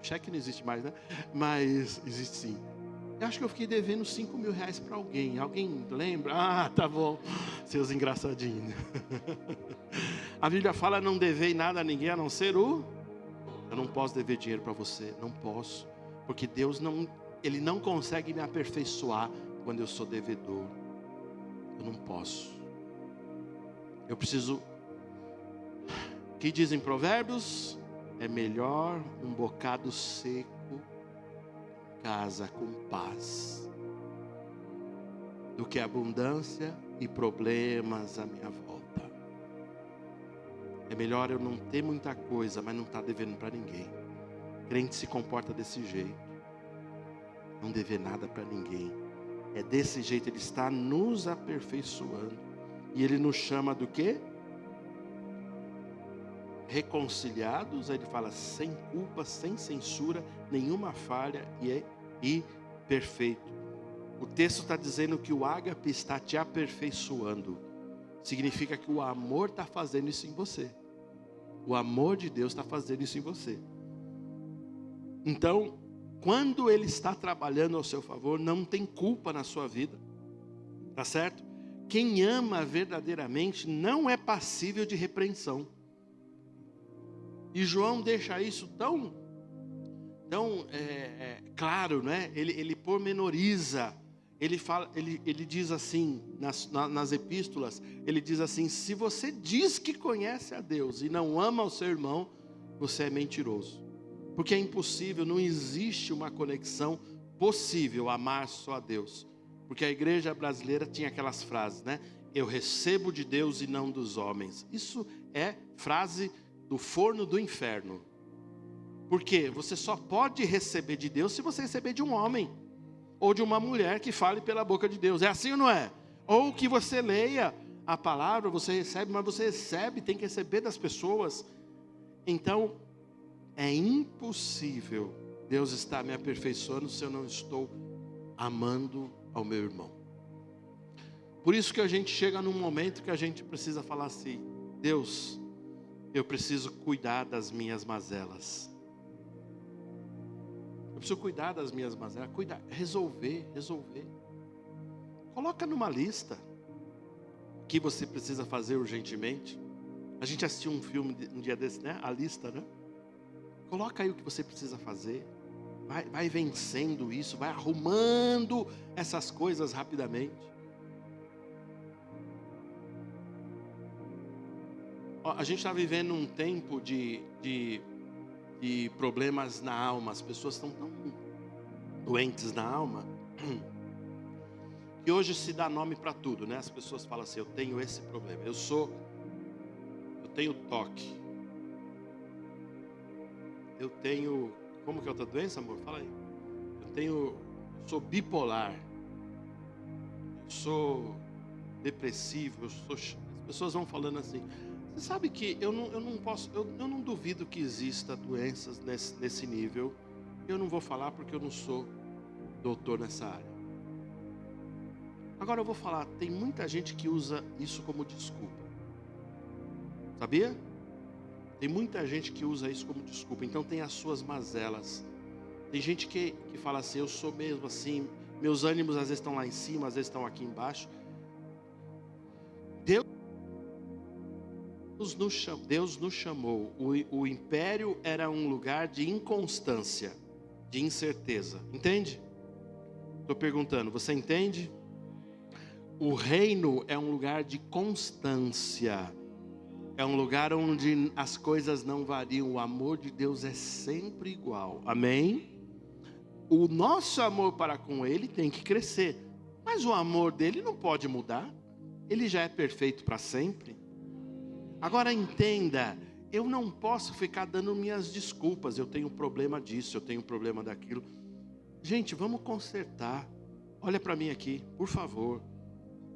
Cheque não existe mais, né? Mas existe sim. Eu acho que eu fiquei devendo 5 mil reais para alguém. Alguém lembra? Ah, tá bom. Seus engraçadinhos. A Bíblia fala: não devei nada a ninguém a não ser eu não posso dever dinheiro para você. Não posso. Porque Deus Ele não consegue me aperfeiçoar quando eu sou devedor. Eu não posso. Eu preciso. O que dizem Provérbios? É melhor um bocado seco em casa com paz do que abundância e problemas à minha volta. É melhor eu não ter muita coisa, mas não estar devendo para ninguém. Crente se comporta desse jeito. Não dever nada para ninguém. É desse jeito, Ele está nos aperfeiçoando. E Ele nos chama do quê? Reconciliados. Aí Ele fala: sem culpa, sem censura, nenhuma falha, e perfeito. O texto está dizendo que o ágape está te aperfeiçoando. Significa que o amor está fazendo isso em você. O amor de Deus está fazendo isso em você. Então, quando Ele está trabalhando ao seu favor, não tem culpa na sua vida. Tá certo? Quem ama verdadeiramente não é passível de repreensão. E João deixa isso tão claro, né? Ele pormenoriza. Ele diz assim, nas epístolas, ele diz assim: se você diz que conhece a Deus e não ama o seu irmão, você é mentiroso. Porque é impossível, não existe uma conexão possível amar só a Deus. Porque a igreja brasileira tinha aquelas frases, né? Eu recebo de Deus e não dos homens. Isso é frase do forno do inferno. Porque você só pode receber de Deus se você receber de um homem. Ou de uma mulher que fale pela boca de Deus. É assim ou não é? Ou que você leia a palavra, você recebe, mas você recebe, tem que receber das pessoas. Então, é impossível Deus estar me aperfeiçoando se eu não estou amando ao meu irmão. Por isso que a gente chega num momento que a gente precisa falar assim: Deus, eu preciso cuidar das minhas mazelas. Eu preciso cuidar das minhas mazelas, resolver. Coloca numa lista o que você precisa fazer urgentemente. A gente assistiu um filme um dia desse, né? A lista, né? Coloca aí o que você precisa fazer. Vai vencendo isso, vai arrumando essas coisas rapidamente. A gente está vivendo um tempo de problemas na alma. As pessoas estão tão doentes na alma que hoje se dá nome para tudo, né? As pessoas falam assim: eu tenho esse problema, eu tenho toque, eu tenho, como que é outra doença, amor? Fala aí. Sou bipolar, eu sou depressivo, as pessoas vão falando assim. Você sabe que eu não duvido que exista doenças nesse nível. Eu não vou falar porque eu não sou doutor nessa área. Agora eu vou falar, tem muita gente que usa isso como desculpa. Sabia? Tem muita gente que usa isso como desculpa. Então tem as suas mazelas. Tem gente que fala assim: eu sou mesmo assim, meus ânimos às vezes estão lá em cima, às vezes estão aqui embaixo. Deus nos chamou. O império era um lugar de inconstância, de incerteza. Entende? Estou perguntando, você entende? O reino é um lugar de constância. É um lugar onde as coisas não variam. O amor de Deus é sempre igual. Amém? O nosso amor para com Ele tem que crescer. Mas o amor dele não pode mudar. Ele já é perfeito para sempre. Agora entenda, eu não posso ficar dando minhas desculpas. Eu tenho problema disso, eu tenho problema daquilo. Gente, vamos consertar. Olha para mim aqui, por favor.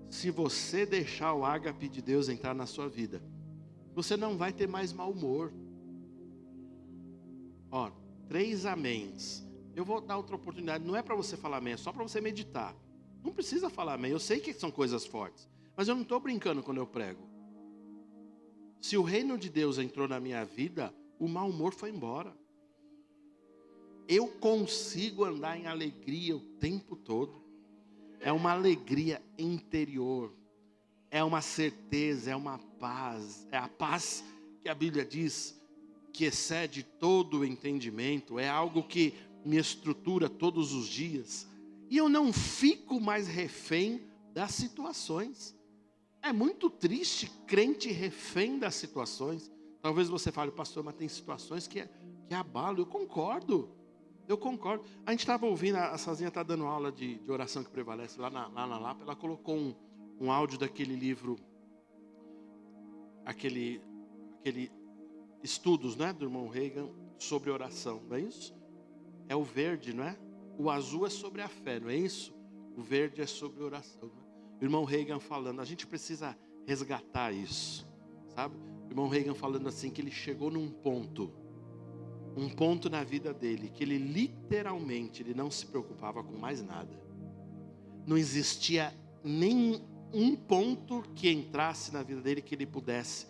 Se você deixar o ágape de Deus entrar na sua vida, você não vai ter mais mau humor. 3 améns. Eu vou dar outra oportunidade. Não é para você falar amém, é só para você meditar. Não precisa falar amém. Eu sei que são coisas fortes, mas eu não estou brincando quando eu prego. Se o reino de Deus entrou na minha vida, o mau humor foi embora. Eu consigo andar em alegria o tempo todo. É uma alegria interior. É uma certeza, é uma paz. É a paz que a Bíblia diz que excede todo o entendimento. É algo que me estrutura todos os dias. E eu não fico mais refém das situações. É muito triste crente refém das situações. Talvez você fale, pastor, mas tem situações que abalam. Eu concordo. A gente estava ouvindo, a Sazinha está dando aula de oração que prevalece lá na Lapa. Ela colocou um áudio daquele livro, aquele estudos, né, do irmão Reagan sobre oração, não é isso? É o verde, não é? O azul é sobre a fé, não é isso? O verde é sobre oração, não é? O irmão Reagan falando, a gente precisa resgatar isso, sabe? O irmão Reagan falando assim, que ele chegou num ponto na vida dele, que ele literalmente, ele não se preocupava com mais nada. Não existia nem um ponto que entrasse na vida dele que ele pudesse.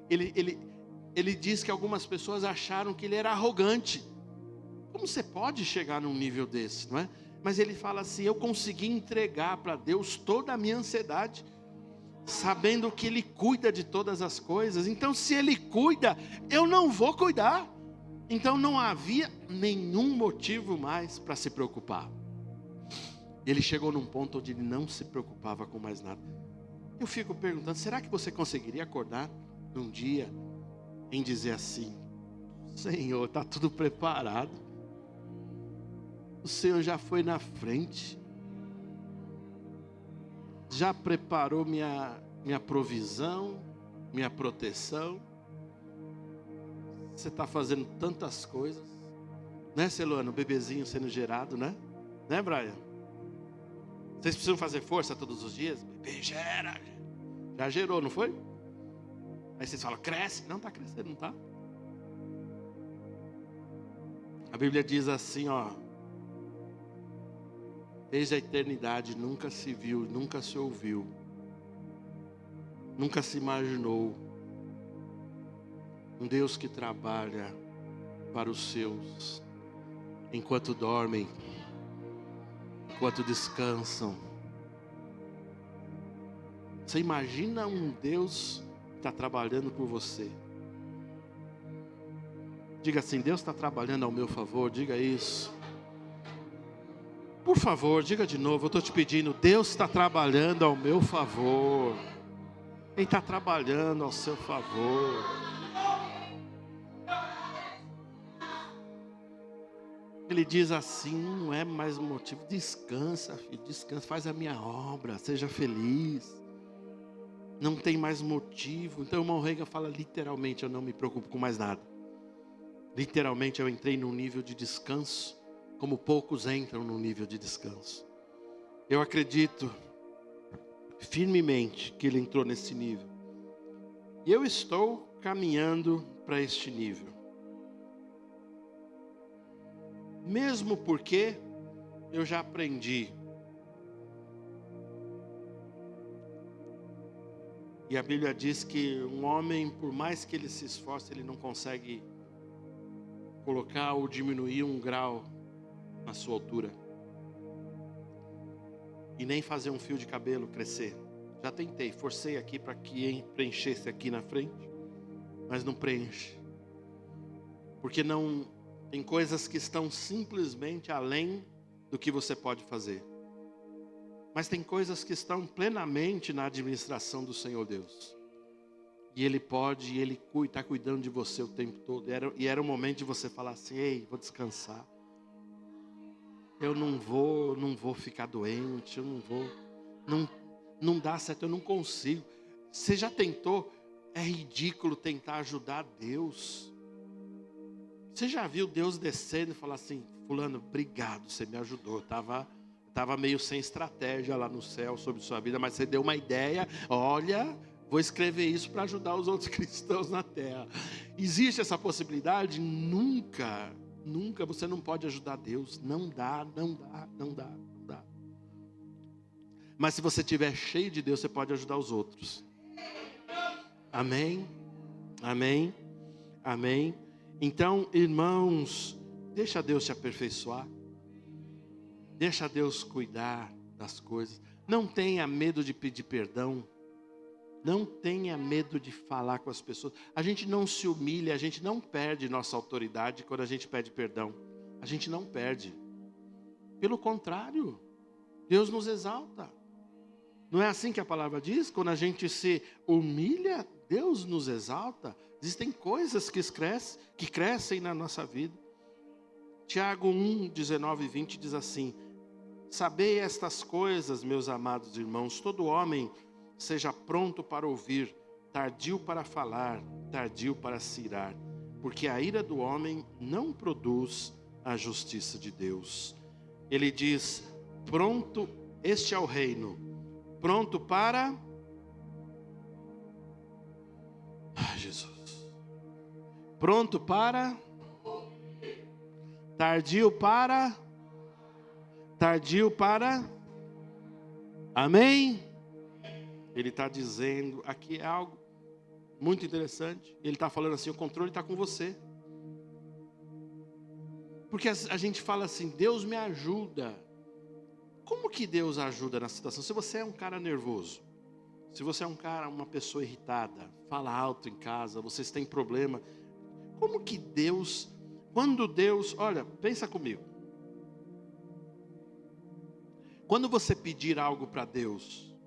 Ele diz que algumas pessoas acharam que ele era arrogante. Como você pode chegar num nível desse, não é? Mas ele fala assim, eu consegui entregar para Deus toda a minha ansiedade, sabendo que Ele cuida de todas as coisas. Então se Ele cuida, eu não vou cuidar. Então não havia nenhum motivo mais para se preocupar. Ele chegou num ponto onde ele não se preocupava com mais nada. Eu fico perguntando, será que você conseguiria acordar num dia em dizer assim, Senhor, está tudo preparado. O Senhor já foi na frente, já preparou minha provisão, minha proteção. Você está fazendo tantas coisas, né, Celuano? O bebezinho sendo gerado, né? Né, Brian? Vocês precisam fazer força todos os dias? Bebê gera. Já gerou, não foi? Aí vocês falam, cresce. Não está crescendo, não está? A Bíblia diz assim, desde a eternidade nunca se viu, nunca se ouviu, nunca se imaginou um Deus que trabalha para os seus, enquanto dormem, enquanto descansam. Você imagina um Deus que está trabalhando por você? Diga assim, Deus está trabalhando ao meu favor, diga isso. Por favor, diga de novo, eu estou te pedindo, Deus está trabalhando ao meu favor. Ele está trabalhando ao seu favor. Ele diz assim, não é mais um motivo, descansa, filho, descansa, faz a minha obra, seja feliz. Não tem mais motivo. Então o irmão Reagan fala, literalmente, eu não me preocupo com mais nada. Literalmente eu entrei num nível de descanso, como poucos entram num nível de descanso. Eu acredito firmemente que ele entrou nesse nível. E eu estou caminhando para este nível. Mesmo porque eu já aprendi. E a Bíblia diz que um homem, por mais que ele se esforce, ele não consegue colocar ou diminuir um grau na sua altura. E nem fazer um fio de cabelo crescer. Já tentei, forcei aqui para que preenchesse aqui na frente, mas não preenche. Porque não tem coisas que estão simplesmente além do que você pode fazer. Mas tem coisas que estão plenamente na administração do Senhor Deus. E Ele pode, e Ele está cuidando de você o tempo todo. E era o momento de você falar assim, ei, vou descansar. Eu não vou ficar doente, eu não vou. Não dá certo, eu não consigo. Você já tentou É ridículo tentar ajudar Deus. Você já viu Deus descendo e falar assim: fulano, obrigado, você me ajudou. Estava meio sem estratégia lá no céu sobre sua vida, mas você deu uma ideia. Olha, vou escrever isso para ajudar os outros cristãos na terra. Existe essa possibilidade? Nunca, nunca você não pode ajudar Deus. Não dá. Mas se você estiver cheio de Deus, você pode ajudar os outros. Amém? Amém? Amém? Então, irmãos, deixa Deus te aperfeiçoar. Deixa Deus cuidar das coisas. Não tenha medo de pedir perdão. Não tenha medo de falar com as pessoas. A gente não se humilha, a gente não perde nossa autoridade quando a gente pede perdão. A gente não perde. Pelo contrário, Deus nos exalta. Não é assim que a palavra diz? Quando a gente se humilha, Deus nos exalta. Existem coisas que crescem na nossa vida. Tiago 1, 19 e 20 diz assim: sabei estas coisas, meus amados irmãos, todo homem seja pronto para ouvir, tardio para falar, tardio para se irar, porque a ira do homem não produz a justiça de Deus. Ele diz: pronto, este é o reino, pronto para... Jesus. Pronto para... tardio para... Amém? Ele está dizendo, aqui é algo muito interessante. Ele está falando assim, o controle está com você. Porque a gente fala assim, Deus me ajuda. Como que Deus ajuda na situação? Se você é um cara nervoso, se você é uma pessoa irritada, fala alto em casa, vocês têm problema, como que Deus, quando Deus, olha, pensa comigo. Quando você pedir algo para Deus,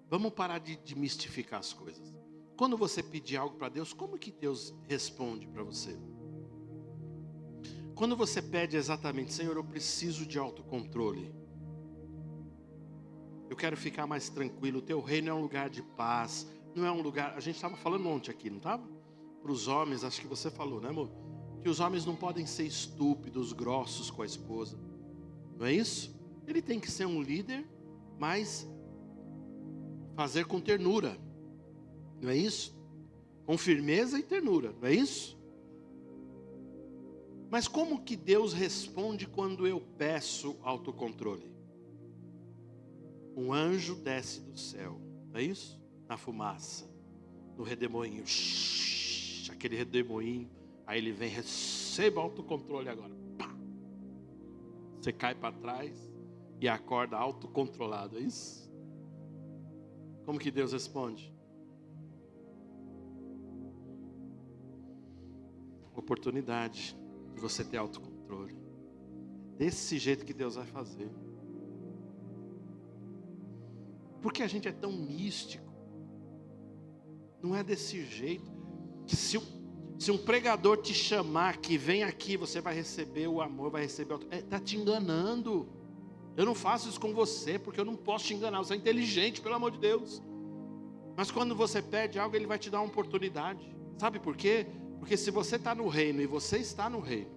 vamos parar de mistificar as coisas. Quando você pedir algo para Deus, como que Deus responde para você? Quando você pede exatamente, Senhor, eu preciso de autocontrole. Eu quero ficar mais tranquilo. O teu reino é um lugar de paz. Não é um lugar... A gente estava falando ontem aqui, não estava? Para os homens, acho que você falou, né, amor? Que os homens não podem ser estúpidos, grossos com a esposa. Não é isso? Ele tem que ser um líder, mas fazer com ternura. Não é isso? Com firmeza e ternura. Não é isso? Mas como que Deus responde quando eu peço autocontrole? Um anjo desce do céu, não é isso? Na fumaça, no redemoinho, aquele redemoinho, aí ele vem, receba autocontrole agora. Pá! Você cai para trás e acorda autocontrolado, é isso? Como que Deus responde? Oportunidade de você ter autocontrole. Desse jeito que Deus vai fazer. Porque a gente é tão místico. Não é desse jeito. Que se um pregador te chamar, que vem aqui, você vai receber o amor, vai receber o... Está te enganando. Eu não faço isso com você, porque eu não posso te enganar. Você é inteligente, pelo amor de Deus. Mas quando você pede algo, Ele vai te dar uma oportunidade. Sabe por quê? Porque se você está no reino e você está no reino.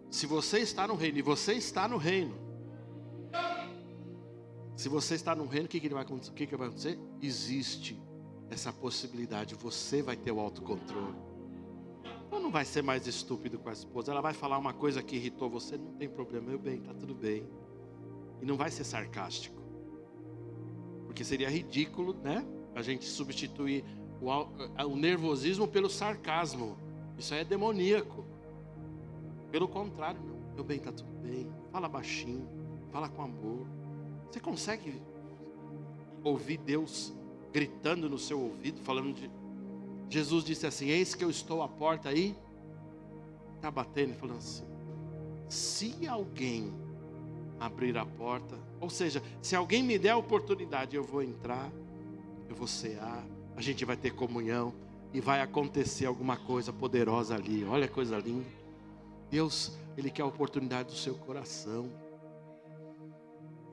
Se você está no reino e você está no reino. Se você está no reino, o que vai acontecer? Existe essa possibilidade. Você vai ter o autocontrole. Ou não vai ser mais estúpido com a esposa. Ela vai falar uma coisa que irritou você. Não tem problema, meu bem, está tudo bem. E não vai ser sarcástico. Porque seria ridículo, né? A gente substituir o nervosismo pelo sarcasmo. Isso aí é demoníaco. Pelo contrário, não. Meu bem, está tudo bem. Fala baixinho. Fala com amor. Você consegue ouvir Deus gritando no seu ouvido, falando de... Jesus disse assim, eis que eu estou à porta aí. Está batendo e falando assim, se alguém abrir a porta, ou seja, se alguém me der a oportunidade, eu vou entrar, eu vou cear, a gente vai ter comunhão e vai acontecer alguma coisa poderosa ali. Olha que coisa linda. Deus, Ele quer a oportunidade do seu coração.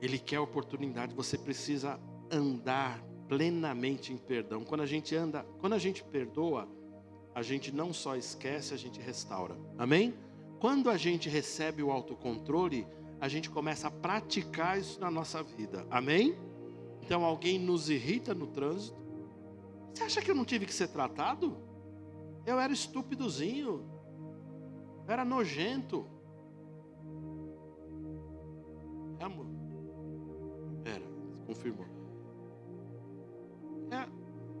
Ele quer a oportunidade. Você precisa andar plenamente em perdão. Quando a gente perdoa, a gente não só esquece, a gente restaura. Amém? Quando a gente recebe o autocontrole, a gente começa a praticar isso na nossa vida. Amém? Então alguém nos irrita no trânsito. Você acha que eu não tive que ser tratado? Eu era estúpidozinho. Eu era nojento. Amor? Era, confirmou.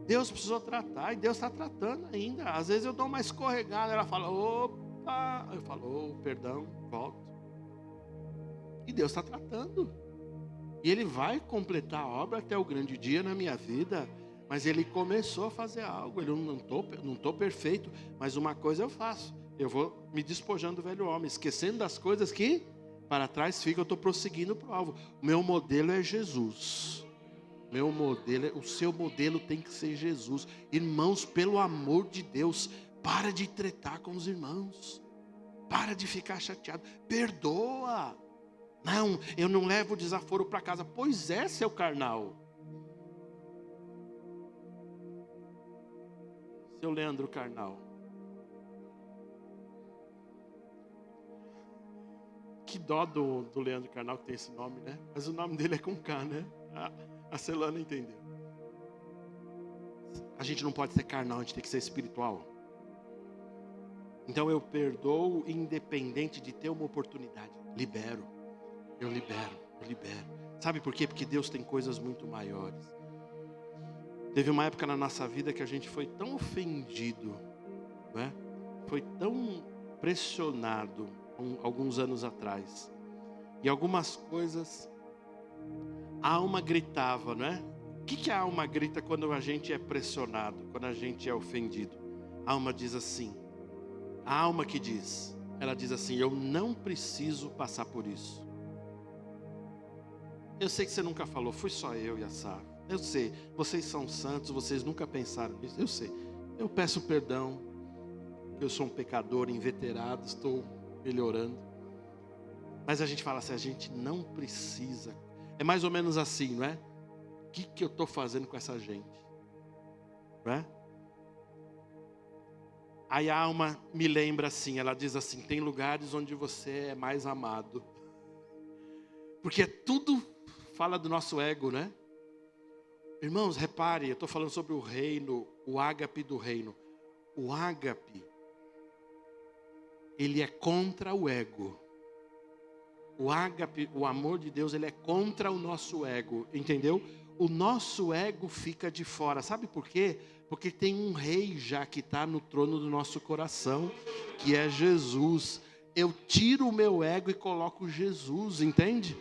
Deus precisou tratar e Deus está tratando ainda. Às vezes eu dou uma escorregada, ela fala, opa. Eu falo, perdão, volto. E Deus está tratando. E Ele vai completar a obra até o grande dia na minha vida. Mas Ele começou a fazer algo. Eu não estou perfeito, mas uma coisa eu faço. Eu vou me despojando do velho homem, esquecendo das coisas que para trás ficam. Eu estou prosseguindo para o alvo. O meu modelo é Jesus. O seu modelo tem que ser Jesus. Irmãos, pelo amor de Deus, para de tretar com os irmãos. Para de ficar chateado. Perdoa. Não, eu não levo o desaforo para casa. Pois é, seu carnal. Seu Leandro Carnal. Que dó do Leandro Carnal que tem esse nome, né? Mas o nome dele é com K, né? A Celana entendeu. A gente não pode ser carnal, a gente tem que ser espiritual. Então eu perdoo independente de ter uma oportunidade. Eu libero. Sabe por quê? Porque Deus tem coisas muito maiores. Teve uma época na nossa vida que a gente foi tão ofendido, né? Foi tão pressionado alguns anos atrás. E algumas coisas, a alma gritava, não é? O que a alma grita quando a gente é pressionado, quando a gente é ofendido? A alma diz assim, a alma que diz, ela diz assim, eu não preciso passar por isso. Eu sei que você nunca falou, fui só eu e a Sara. Eu sei, vocês são santos, vocês nunca pensaram nisso, eu sei. Eu peço perdão, eu sou um pecador inveterado, estou melhorando. Mas a gente fala assim, a gente não precisa. É mais ou menos assim, não é? O que eu estou fazendo com essa gente? Não é? Aí a alma me lembra assim, ela diz assim, tem lugares onde você é mais amado. Porque tudo fala do nosso ego, né? Irmãos, repare, eu estou falando sobre o reino, o ágape do reino. O ágape, ele é contra o ego. O ágape, o amor de Deus, ele é contra o nosso ego, entendeu? O nosso ego fica de fora, sabe por quê? Porque tem um rei já que está no trono do nosso coração, que é Jesus. Eu tiro o meu ego e coloco Jesus, entende?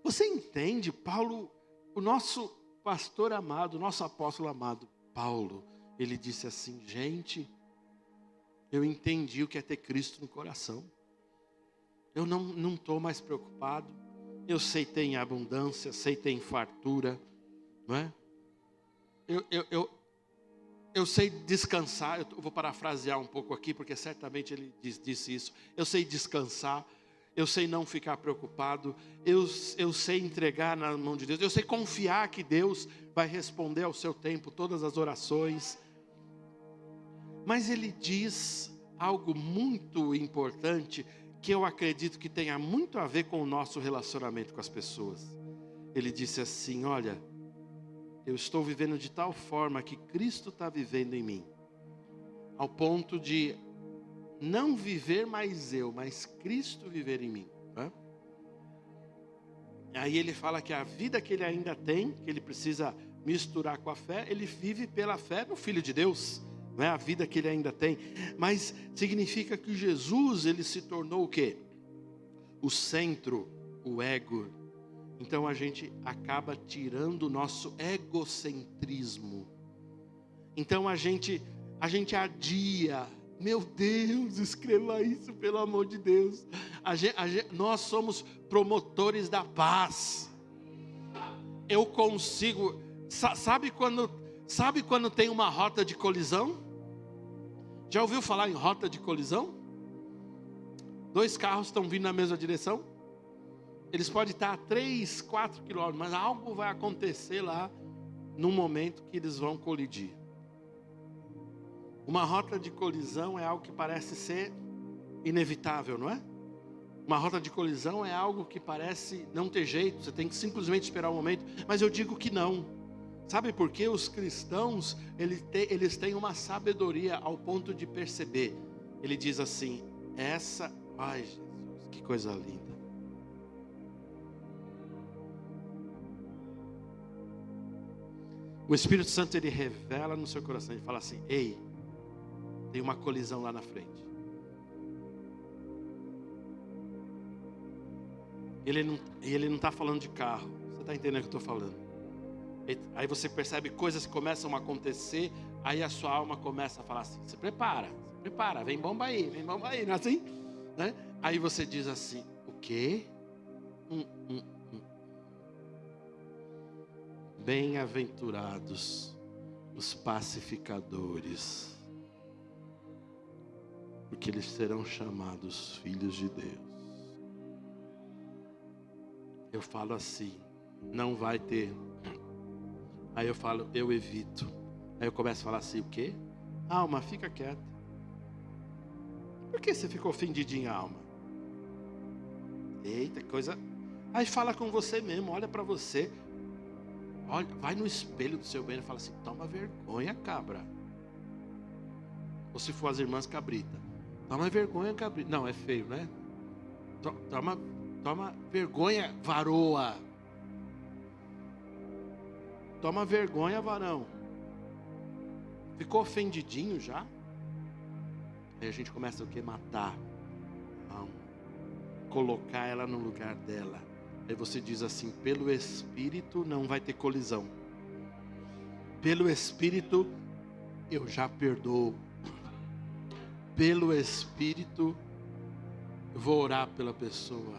Você entende, Paulo, o nosso pastor amado, o nosso apóstolo amado, Paulo, ele disse assim, gente, eu entendi o que é ter Cristo no coração. Eu não estou mais preocupado. Eu sei ter em abundância, sei ter em fartura, não é? Eu sei descansar. Eu vou parafrasear um pouco aqui, porque certamente ele disse isso. Eu sei descansar. Eu sei não ficar preocupado. Eu sei entregar na mão de Deus. Eu sei confiar que Deus vai responder ao seu tempo todas as orações. Mas ele diz algo muito importante, que eu acredito que tenha muito a ver com o nosso relacionamento com as pessoas. Ele disse assim, olha, eu estou vivendo de tal forma que Cristo está vivendo em mim, ao ponto de não viver mais eu, mas Cristo viver em mim, né? Aí ele fala que a vida que ele ainda tem, que ele precisa misturar com a fé, ele vive pela fé no Filho de Deus, não é a vida que ele ainda tem, mas significa que Jesus, ele se tornou o quê? O centro, o ego. Então a gente acaba tirando o nosso egocentrismo. Então a gente adia. Meu Deus, escreva isso, pelo amor de Deus. Nós somos promotores da paz. Eu consigo. Sabe quando tem uma rota de colisão? Já ouviu falar em rota de colisão? 2 carros estão vindo na mesma direção. Eles podem estar a 3, 4 quilômetros, mas algo vai acontecer lá num momento que eles vão colidir. Uma rota de colisão é algo que parece ser inevitável, não é? Uma rota de colisão é algo que parece não ter jeito, você tem que simplesmente esperar o momento, mas eu digo que não. Sabe por quê? Os cristãos, eles têm uma sabedoria ao ponto de perceber. Ele diz assim, ai Jesus, que coisa linda. O Espírito Santo, ele revela no seu coração, ele fala assim, ei, tem uma colisão lá na frente. Ele não está falando de carro. Você está entendendo o que eu estou falando? Aí você percebe coisas que começam a acontecer. Aí a sua alma começa a falar assim, se prepara, vem bomba aí, não é assim? Né? Aí você diz assim, o quê? Bem-aventurados os pacificadores, porque eles serão chamados filhos de Deus. Eu falo assim, não vai ter. Aí eu falo, eu evito. Aí eu começo a falar assim, o quê? Alma, fica quieta. Por que você ficou ofendidinha, alma? Eita, coisa. Aí fala com você mesmo, olha para você. Olha, vai no espelho do seu bem e fala assim, toma vergonha, cabra. Ou se for as irmãs cabrita, toma vergonha, cabrita. Não, é feio, né? Toma vergonha, varoa. Toma vergonha, varão. Ficou ofendidinho já? Aí a gente começa o quê? Matar a alma. Colocar ela no lugar dela. Aí você diz assim, pelo Espírito não vai ter colisão. Pelo Espírito eu já perdoo. Pelo Espírito eu vou orar pela pessoa.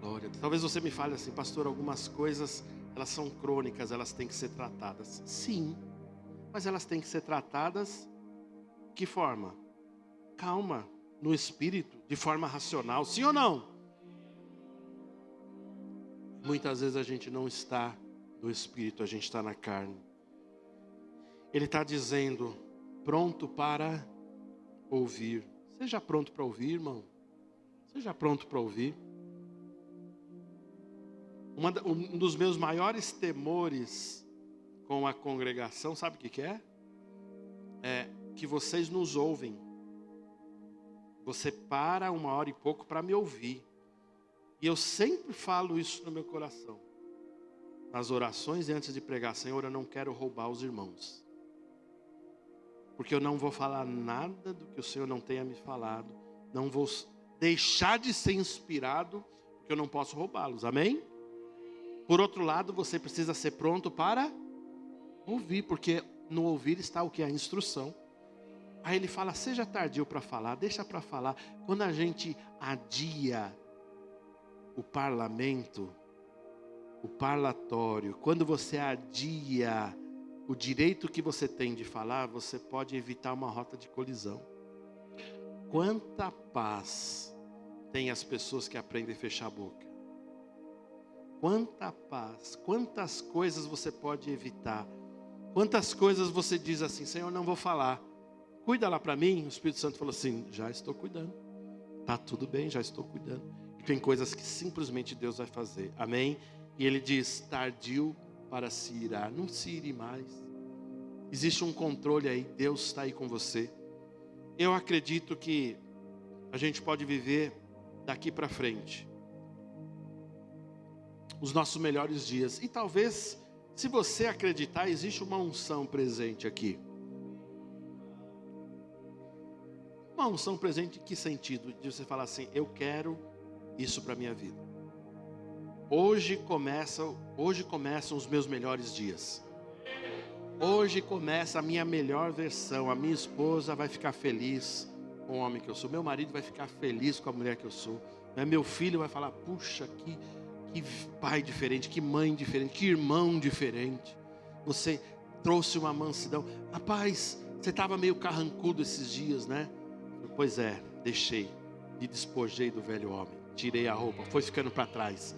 Glória. Talvez você me fale assim, pastor, algumas coisas, elas são crônicas, elas têm que ser tratadas. Sim, mas elas têm que ser tratadas de que forma? Calma, no Espírito, de forma racional, sim ou não? Muitas vezes a gente não está no Espírito, a gente está na carne. Ele está dizendo, pronto para ouvir. Seja pronto para ouvir, irmão. Seja pronto para ouvir. Um dos meus maiores temores com a congregação, sabe o que é? É que vocês nos ouvem. Você para 1h e pouco para me ouvir. E eu sempre falo isso no meu coração. Nas orações e antes de pregar, Senhor, eu não quero roubar os irmãos. Porque eu não vou falar nada do que o Senhor não tenha me falado. Não vou deixar de ser inspirado, porque eu não posso roubá-los. Amém? Por outro lado, você precisa ser pronto para ouvir, porque no ouvir está o que? A instrução. Aí ele fala, seja tardio para falar, deixa para falar. Quando a gente adia o parlamento, o parlatório, quando você adia o direito que você tem de falar, você pode evitar uma rota de colisão. Quanta paz tem as pessoas que aprendem a fechar a boca. Quanta paz, quantas coisas você pode evitar. Quantas coisas você diz assim, Senhor, não vou falar. Cuida lá para mim. O Espírito Santo falou assim, já estou cuidando. Tá tudo bem, já estou cuidando. E tem coisas que simplesmente Deus vai fazer. Amém? E ele diz, tardio para se irar. Não se ire mais. Existe um controle aí, Deus está aí com você. Eu acredito que a gente pode viver daqui para frente os nossos melhores dias. E talvez, se você acreditar, existe uma unção presente aqui. Uma unção presente em que sentido? De você falar assim, eu quero isso para a minha vida. Hoje começam os meus melhores dias. Hoje começa a minha melhor versão. A minha esposa vai ficar feliz com o homem que eu sou. Meu marido vai ficar feliz com a mulher que eu sou. Meu filho vai falar, puxa, que pai diferente, que mãe diferente, que irmão diferente. Você trouxe uma mansidão. Rapaz, você estava meio carrancudo esses dias, né? Pois é, deixei. Me despojei do velho homem. Tirei a roupa, foi ficando para trás.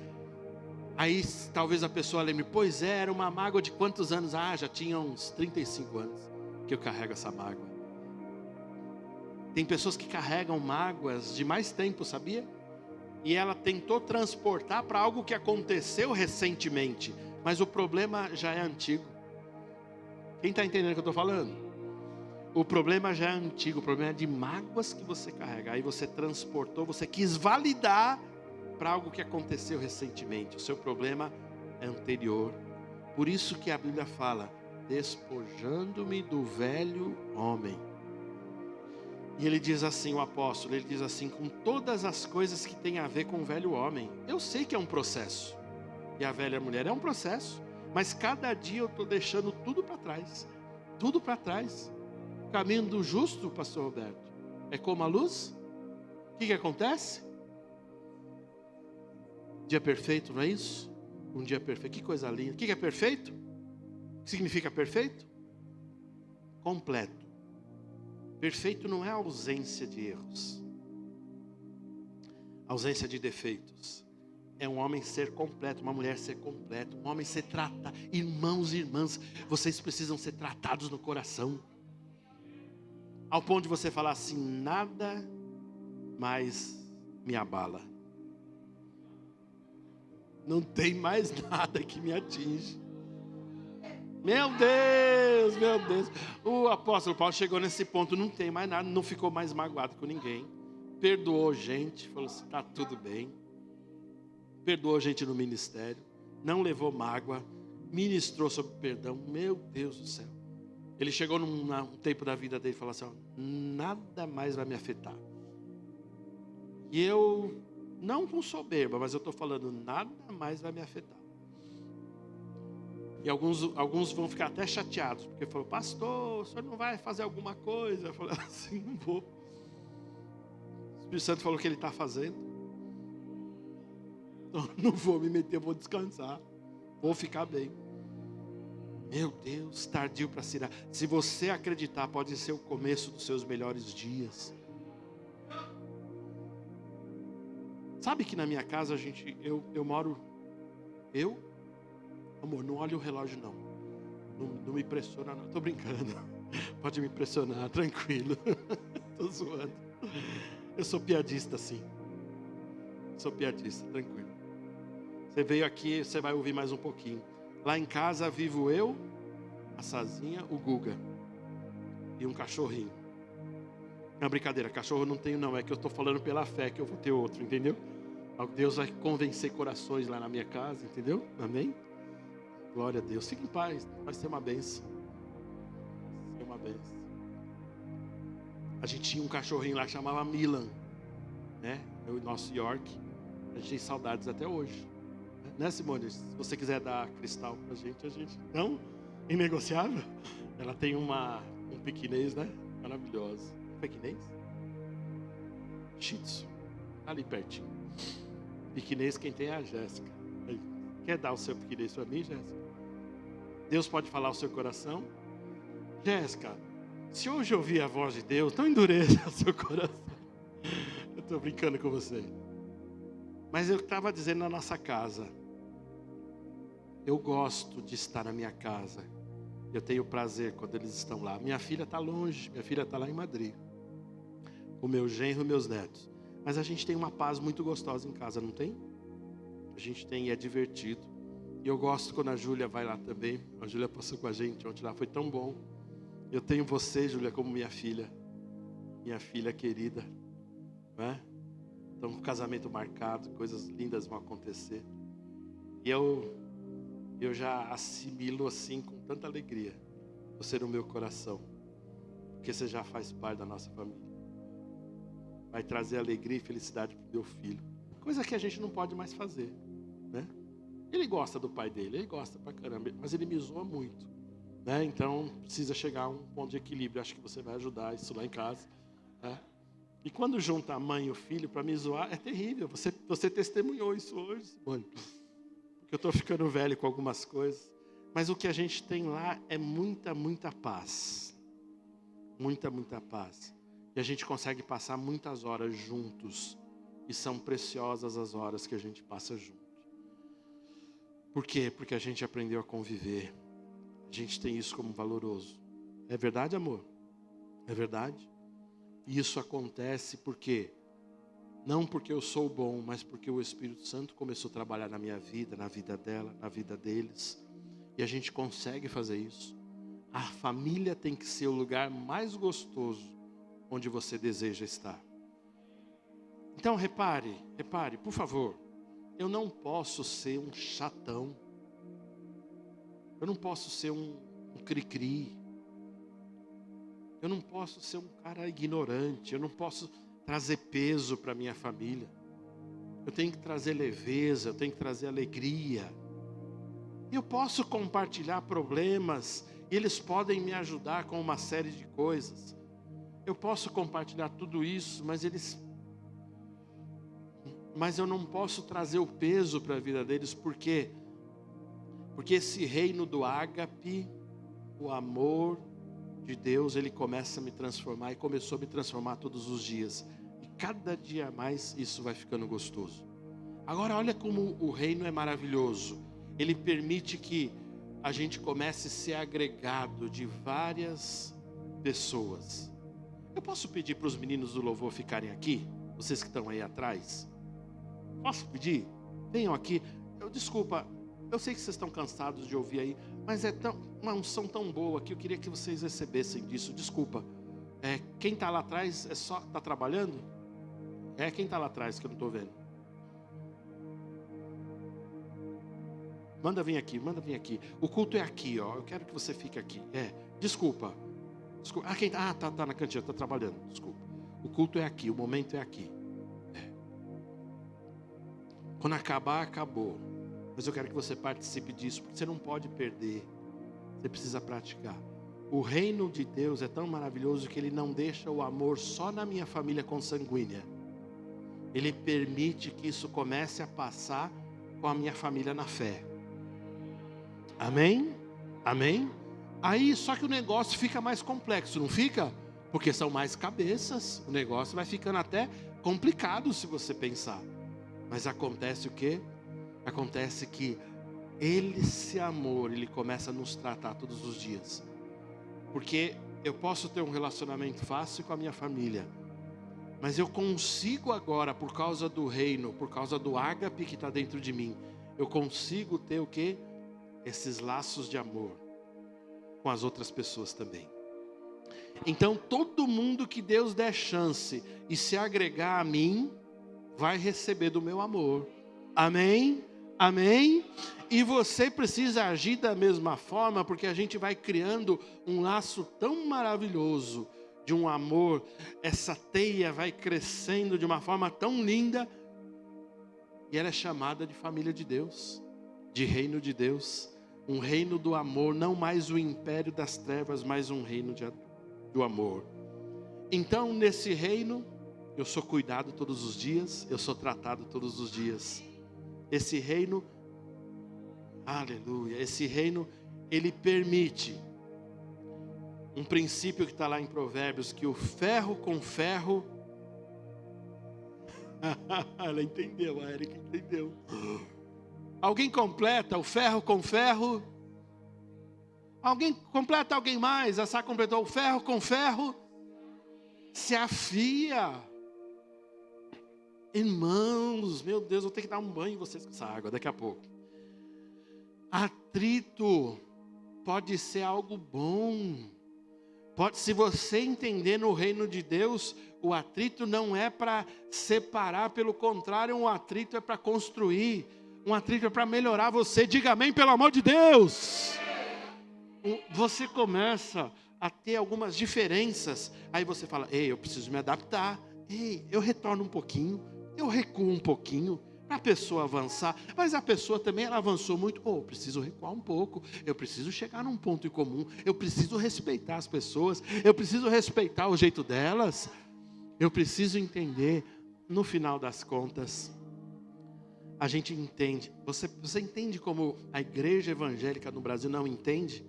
Aí talvez a pessoa lembre, pois é, era uma mágoa de quantos anos? Ah, já tinha uns 35 anos que eu carrego essa mágoa. Tem pessoas que carregam mágoas de mais tempo, sabia? E ela tentou transportar para algo que aconteceu recentemente, mas o problema já é antigo. Quem está entendendo o que eu estou falando? O problema já é antigo, o problema é de mágoas que você carrega. Aí você transportou, você quis validar para algo que aconteceu recentemente. O seu problema é anterior. Por isso que a Bíblia fala, despojando-me do velho homem. E ele diz assim, o apóstolo, ele diz assim, com todas as coisas que tem a ver com o velho homem. Eu sei que é um processo. E a velha mulher é um processo. Mas cada dia eu estou deixando tudo para trás. Tudo para trás. O caminho do justo, pastor Roberto, é como a luz. O que acontece? Dia perfeito, não é isso? Um dia perfeito, que coisa linda. O que é perfeito? O que significa perfeito? Completo. Perfeito não é ausência de erros, ausência de defeitos. É um homem ser completo, uma mulher ser completa, um homem ser tratado. Irmãos e irmãs, vocês precisam ser tratados no coração, ao ponto de você falar assim, nada mais me abala. Não tem mais nada que me atinge. Meu Deus, meu Deus. O apóstolo Paulo chegou nesse ponto, não tem mais nada, não ficou mais magoado com ninguém. Perdoou gente, falou assim, está tudo bem. Perdoou gente no ministério, não levou mágoa, ministrou sobre perdão. Meu Deus do céu. Ele chegou num tempo da vida dele e falou assim, nada mais vai me afetar. E eu, não com soberba, mas eu estou falando, nada mais vai me afetar. E alguns vão ficar até chateados, porque falou, pastor, o senhor não vai fazer alguma coisa? Eu falei assim, não vou. O Espírito Santo falou que ele está fazendo. Então, não vou me meter, vou descansar. Vou ficar bem. Meu Deus, tardio para se dar. Se você acreditar, pode ser o começo dos seus melhores dias. Sabe que na minha casa, eu moro... Amor, não olhe o relógio não. Não me impressiona não. Estou brincando. Pode me impressionar, tranquilo. Estou zoando. Eu sou piadista sim. Sou piadista, tranquilo. Você veio aqui, você vai ouvir mais um pouquinho. Lá em casa vivo eu, a Sazinha, o Guga. E um cachorrinho. Não, brincadeira, cachorro não tenho não. É que eu estou falando pela fé que eu vou ter outro, entendeu? Deus vai convencer corações lá na minha casa, entendeu? Amém? Glória a Deus. Fique em paz. Vai ser uma bênção. Vai ser uma bênção. A gente tinha um cachorrinho lá que chamava Milan, né? Eu e nosso York. A gente tem saudades até hoje. Né, Simone? Se você quiser dar cristal pra gente não, inegociável. Ela tem um pequinês, né? Maravilhosa. Pequinês? Shih Tzu. Ali pertinho. Pequinês quem tem é a Jéssica. Quer dar o seu pequinês para mim, Jéssica? Deus pode falar ao seu coração? Jéssica, se hoje ouvir a voz de Deus, não endureça o seu coração. Eu estou brincando com você. Mas eu estava dizendo na nossa casa. Eu gosto de estar na minha casa. Eu tenho prazer quando eles estão lá. Minha filha está longe. Minha filha está lá em Madrid. O meu genro e meus netos. Mas a gente tem uma paz muito gostosa em casa, não tem? A gente tem e é divertido. E eu gosto quando a Júlia vai lá também. A Júlia passou com a gente ontem lá, foi tão bom. Eu tenho você, Júlia, como minha filha querida, né? Então, um casamento marcado, coisas lindas vão acontecer. E eu já assimilo assim com tanta alegria você no meu coração, porque você já faz parte da nossa família. Vai trazer alegria e felicidade para o meu filho, coisa que a gente não pode mais fazer, né? Ele gosta do pai dele, ele gosta pra caramba, mas ele me zoa muito, né? Então precisa chegar a um ponto de equilíbrio. Acho que você vai ajudar isso lá em casa, né? E quando junta a mãe e o filho para me zoar, é terrível. Você testemunhou isso hoje, Simone. Porque eu estou ficando velho com algumas coisas. Mas o que a gente tem lá é muita, muita paz. Muita, muita paz. E a gente consegue passar muitas horas juntos. E são preciosas as horas que a gente passa junto. Por quê? Porque a gente aprendeu a conviver. A gente tem isso como valoroso. É verdade, amor? É verdade? E isso acontece porque, não porque eu sou bom, mas porque o Espírito Santo começou a trabalhar na minha vida, na vida dela, na vida deles. E a gente consegue fazer isso. A família tem que ser o lugar mais gostoso onde você deseja estar. Então repare, por favor. Eu não posso ser um chatão. Eu não posso ser um cri-cri. Eu não posso ser um cara ignorante. Eu não posso trazer peso para minha família. Eu tenho que trazer leveza, eu tenho que trazer alegria. E eu posso compartilhar problemas, e eles podem me ajudar com uma série de coisas. Eu posso compartilhar tudo isso, mas eu não posso trazer o peso para a vida deles, porque esse reino do ágape, o amor de Deus, ele começa a me transformar, e começou a me transformar todos os dias. E cada dia mais isso vai ficando gostoso. Agora olha como o reino é maravilhoso. Ele permite que a gente comece a ser agregado de várias pessoas. Eu posso pedir para os meninos do louvor ficarem aqui? Vocês que estão aí atrás? Posso pedir? Venham aqui. Desculpa, eu sei que vocês estão cansados de ouvir aí, mas é uma unção tão boa que eu queria que vocês recebessem disso. Desculpa. Quem está lá atrás está trabalhando? Quem está lá atrás que eu não estou vendo? Manda vir aqui. O culto é aqui, ó. Eu quero que você fique aqui. Desculpa. Quem tá na cantina, está trabalhando. Desculpa. O culto é aqui, o momento é aqui. Quando acabar, acabou. Mas eu quero que você participe disso, porque você não pode perder. Você precisa praticar. O reino de Deus é tão maravilhoso que ele não deixa o amor só na minha família consanguínea. Ele permite que isso comece a passar com a minha família na fé. Amém? Amém? Aí só que o negócio fica mais complexo, não fica? Porque são mais cabeças. O negócio vai ficando até complicado se você pensar. Mas acontece o quê? Acontece que esse amor, ele começa a nos tratar todos os dias. Porque eu posso ter um relacionamento fácil com a minha família, mas eu consigo agora, por causa do reino, por causa do ágape que está dentro de mim, eu consigo ter o quê? Esses laços de amor com as outras pessoas também. Então todo mundo que Deus der chance e se agregar a mim, vai receber do meu amor. Amém? Amém? E você precisa agir da mesma forma, porque a gente vai criando um laço tão maravilhoso de um amor. Essa teia vai crescendo de uma forma tão linda, e ela é chamada de família de Deus, de reino de Deus, um reino do amor, não mais o império das trevas, mas um reino do amor. Então nesse reino, eu sou cuidado todos os dias, eu sou tratado todos os dias. Esse reino, aleluia, esse reino, ele permite um princípio que está lá em Provérbios, que o ferro com ferro, ela entendeu, a Erika entendeu. Alguém completa o ferro com ferro? Alguém completa, alguém mais? A Sá completou o ferro com ferro? Se afia. Irmãos, meu Deus, vou ter que dar um banho em vocês com essa água daqui a pouco. Atrito pode ser algo bom. Se você entender no reino de Deus, o atrito não é para separar, pelo contrário, um atrito é para construir. Um atrito é para melhorar você. Diga amém, pelo amor de Deus. Você começa a ter algumas diferenças. Aí você fala, ei, eu preciso me adaptar. Ei, eu retorno um pouquinho. Eu recuo um pouquinho para a pessoa avançar. Mas a pessoa também, ela avançou muito. Eu preciso recuar um pouco. Eu preciso chegar num ponto em comum. Eu preciso respeitar as pessoas. Eu preciso respeitar o jeito delas. Eu preciso entender, no final das contas, a gente entende. Você entende como a igreja evangélica no Brasil não entende?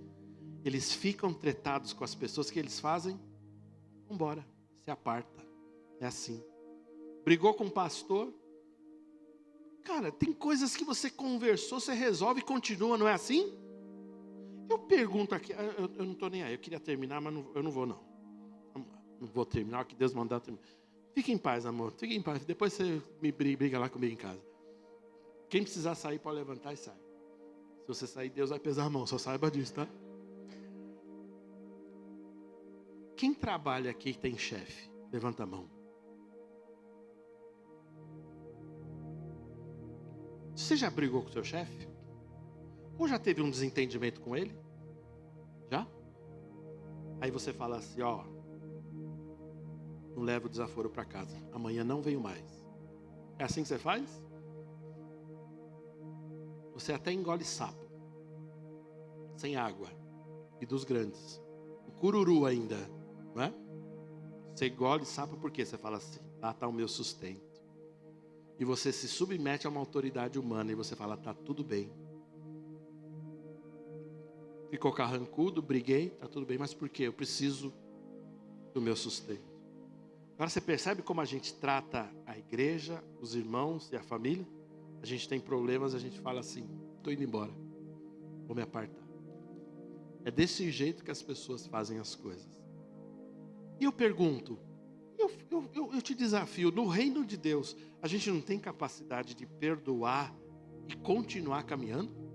Eles ficam tretados com as pessoas. Que eles fazem? Vambora, se aparta. É assim. Brigou com o pastor? Cara, tem coisas que você conversou, você resolve e continua, não é assim? Eu pergunto aqui, eu não estou nem aí, eu queria terminar, mas eu não vou não. Não vou terminar, que Deus mandar terminar. Fique em paz, amor, fique em paz. Depois você me briga lá comigo em casa. Quem precisar sair pode levantar e sai. Se você sair, Deus vai pesar a mão, só saiba disso, tá? Quem trabalha aqui e tem chefe? Levanta a mão. Você já brigou com o seu chefe? Ou já teve um desentendimento com ele? Já? Aí você fala assim, ó, não levo o desaforo para casa. Amanhã não venho mais. É assim que você faz? Você até engole sapo. Sem água. E dos grandes. O cururu ainda. Não é? Você engole sapo porque você fala assim, lá está o meu sustento. E você se submete a uma autoridade humana e você fala, tá tudo bem. Ficou carrancudo, briguei, tá tudo bem, mas por quê? Eu preciso do meu sustento. Agora você percebe como a gente trata a igreja, os irmãos e a família? A gente tem problemas, a gente fala assim, estou indo embora, vou me apartar. É desse jeito que as pessoas fazem as coisas. E eu pergunto, eu te desafio, no reino de Deus, a gente não tem capacidade de perdoar e continuar caminhando?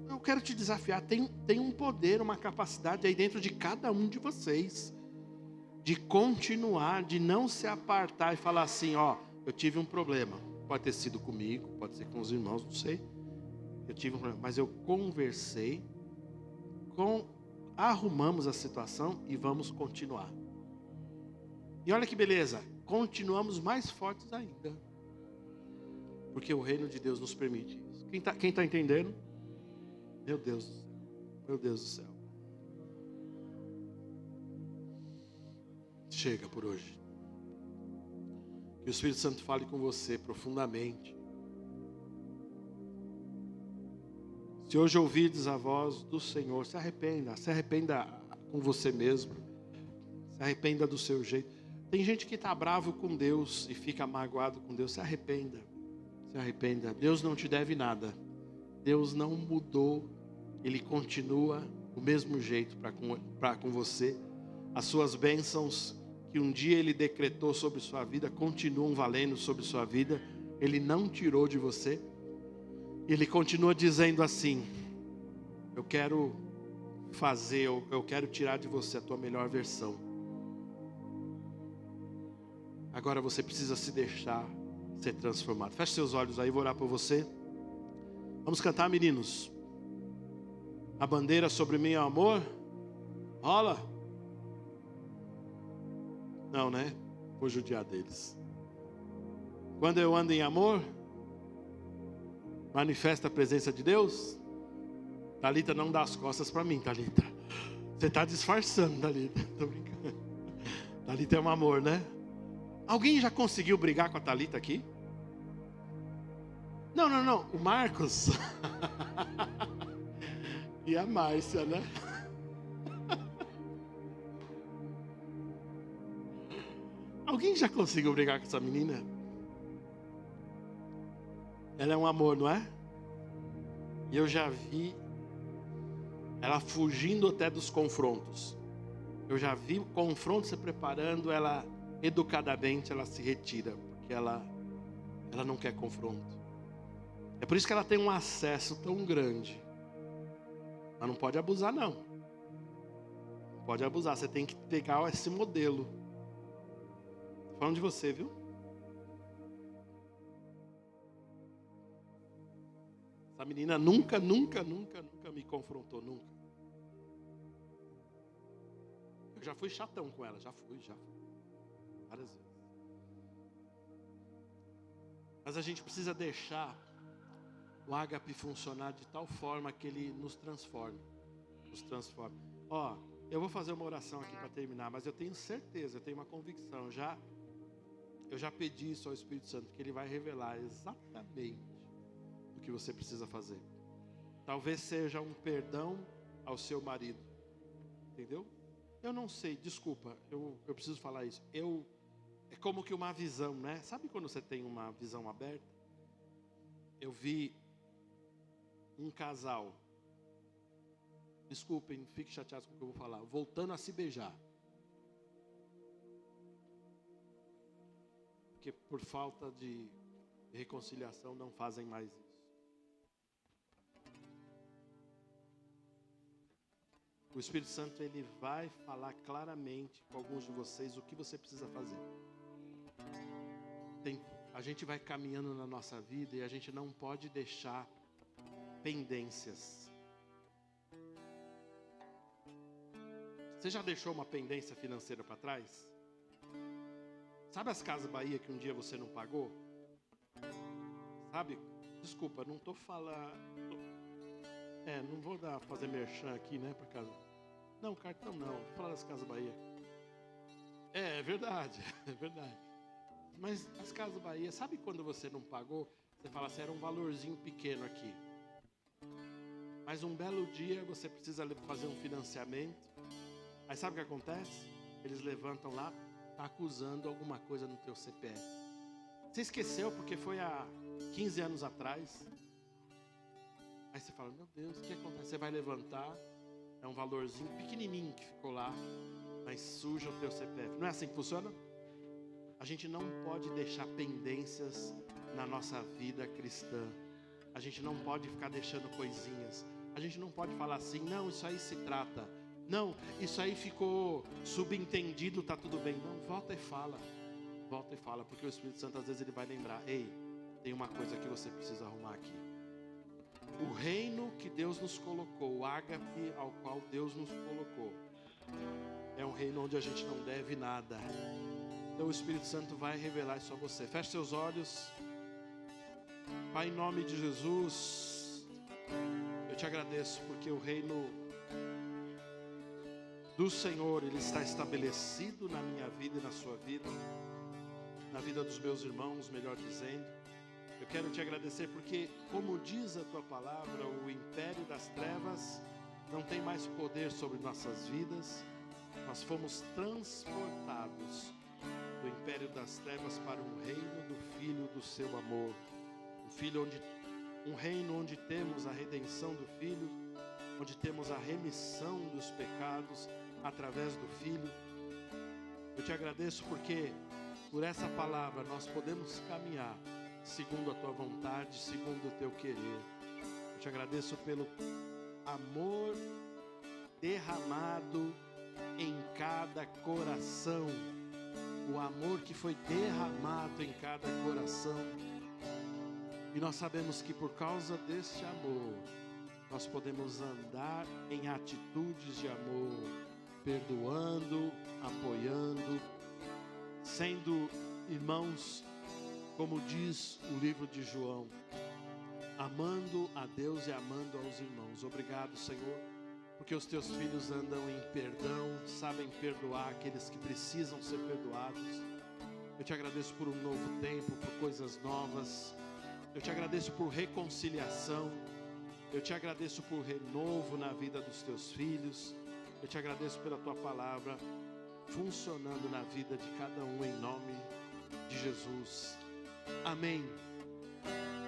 Eu quero te desafiar, tem um poder, uma capacidade aí dentro de cada um de vocês, de continuar, de não se apartar e falar assim, ó, eu tive um problema, pode ter sido comigo, pode ser com os irmãos, não sei, eu tive um problema, mas eu conversei, arrumamos a situação e vamos continuar. E olha que beleza, continuamos mais fortes ainda, porque o reino de Deus nos permite isso. Quem está entendendo? Meu Deus do céu, meu Deus do céu. Chega por hoje. Que o Espírito Santo fale com você profundamente. Se hoje ouvirdes a voz do Senhor, se arrependa com você mesmo, se arrependa do seu jeito. Tem gente que está bravo com Deus e fica magoado com Deus, se arrependa. Deus não te deve nada, Deus não mudou, Ele continua do mesmo jeito para com você. As suas bênçãos que um dia Ele decretou sobre sua vida continuam valendo sobre sua vida. Ele não tirou de você. Ele continua dizendo assim, eu quero tirar de você a tua melhor versão. Agora você precisa se deixar ser transformado. Feche seus olhos aí, vou orar por você. Vamos cantar, meninos. A bandeira sobre mim é o amor? Rola? Não, né? Vou judiar deles. Quando eu ando em amor, manifesta a presença de Deus. Thalita, não dá as costas para mim, Thalita. Você está disfarçando, Thalita. Estou brincando. Thalita é um amor, né? Alguém já conseguiu brigar com a Thalita aqui? Não. O Marcos. E a Márcia, né? Alguém já conseguiu brigar com essa menina? Ela é um amor, não é? E eu já vi ela fugindo até dos confrontos. Eu já vi o confronto se preparando, ela educadamente ela se retira, porque ela não quer confronto. É por isso que ela tem um acesso tão grande. Mas não pode abusar, não. Não pode abusar, você tem que pegar esse modelo. Estou falando de você, viu? Essa menina nunca me confrontou, nunca. Eu já fui chatão com ela, já fui. Várias vezes. Mas a gente precisa deixar o ágape funcionar de tal forma que ele nos transforme. Ó, eu vou fazer uma oração aqui para terminar, mas eu tenho certeza, eu tenho uma convicção, eu já pedi isso ao Espírito Santo, que Ele vai revelar exatamente o que você precisa fazer. Talvez seja um perdão ao seu marido, entendeu? Eu não sei, desculpa, eu preciso falar isso. Eu É como que uma visão, né? Sabe quando você tem uma visão aberta? Eu vi um casal, desculpem, não fiquem chateados com o que eu vou falar, voltando a se beijar. Porque por falta de reconciliação não fazem mais isso. O Espírito Santo, ele vai falar claramente com alguns de vocês o que você precisa fazer. A gente vai caminhando na nossa vida e a gente não pode deixar pendências. Você já deixou uma pendência financeira para trás? Sabe as Casas Bahia que um dia você não pagou? Sabe? Desculpa, não estou falando... não vou fazer merchan aqui, né, para casa. Não, cartão não, vou falar das Casas Bahia. É verdade, é verdade. Mas as Casas Bahia, sabe quando você não pagou? Você fala assim, era um valorzinho pequeno aqui. Mas um belo dia você precisa fazer um financiamento. Aí sabe o que acontece? Eles levantam lá, tá acusando alguma coisa no teu CPF. Você esqueceu porque foi há 15 anos atrás. Aí você fala, meu Deus, o que acontece? Você vai levantar, é um valorzinho pequenininho que ficou lá, mas suja o teu CPF. Não é assim que funciona? A gente não pode deixar pendências na nossa vida cristã. A gente não pode ficar deixando coisinhas. A gente não pode falar assim, não, isso aí se trata. Não, isso aí ficou subentendido, tá tudo bem. Não, volta e fala. Volta e fala, porque o Espírito Santo às vezes ele vai lembrar, ei, tem uma coisa que você precisa arrumar aqui. O reino que Deus nos colocou, o ágape ao qual Deus nos colocou, é um reino onde a gente não deve nada. Então o Espírito Santo vai revelar isso a você. Feche seus olhos. Pai, em nome de Jesus, eu te agradeço porque o reino do Senhor, ele está estabelecido na minha vida e na sua vida, na vida dos meus irmãos, melhor dizendo. Eu quero te agradecer porque, como diz a tua palavra, o império das trevas não tem mais poder sobre nossas vidas. Nós fomos transportados do império das trevas para um reino do Filho do seu amor. Um reino onde temos a redenção do Filho, onde temos a remissão dos pecados através do Filho. Eu te agradeço porque por essa palavra nós podemos caminhar segundo a tua vontade, segundo o teu querer. Eu te agradeço pelo amor derramado em cada coração, o amor que foi derramado em cada coração. E nós sabemos que por causa deste amor, nós podemos andar em atitudes de amor, perdoando, apoiando, sendo irmãos, como diz o livro de João, amando a Deus e amando aos irmãos. Obrigado, Senhor, porque os teus filhos andam em perdão, sabem perdoar aqueles que precisam ser perdoados. Eu te agradeço por um novo tempo, por coisas novas. Eu te agradeço por reconciliação. Eu te agradeço por renovo na vida dos teus filhos. Eu te agradeço pela tua palavra funcionando na vida de cada um, em nome de Jesus. Amém.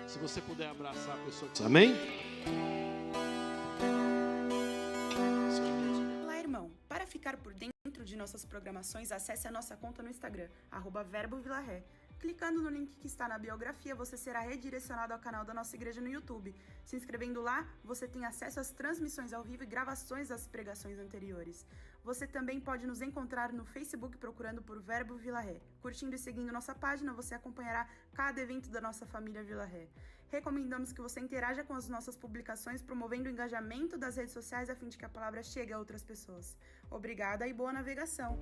Se você puder abraçar a pessoa que... Amém? Olá, irmão. Para ficar por dentro de nossas programações, acesse a nossa conta no Instagram, @verbovilaré. Clicando no link que está na biografia, você será redirecionado ao canal da nossa igreja no YouTube. Se inscrevendo lá, você tem acesso às transmissões ao vivo e gravações das pregações anteriores. Você também pode nos encontrar no Facebook procurando por Verbo Vila Ré. Curtindo e seguindo nossa página, você acompanhará cada evento da nossa família Vila Ré. Recomendamos que você interaja com as nossas publicações, promovendo o engajamento das redes sociais a fim de que a palavra chegue a outras pessoas. Obrigada e boa navegação!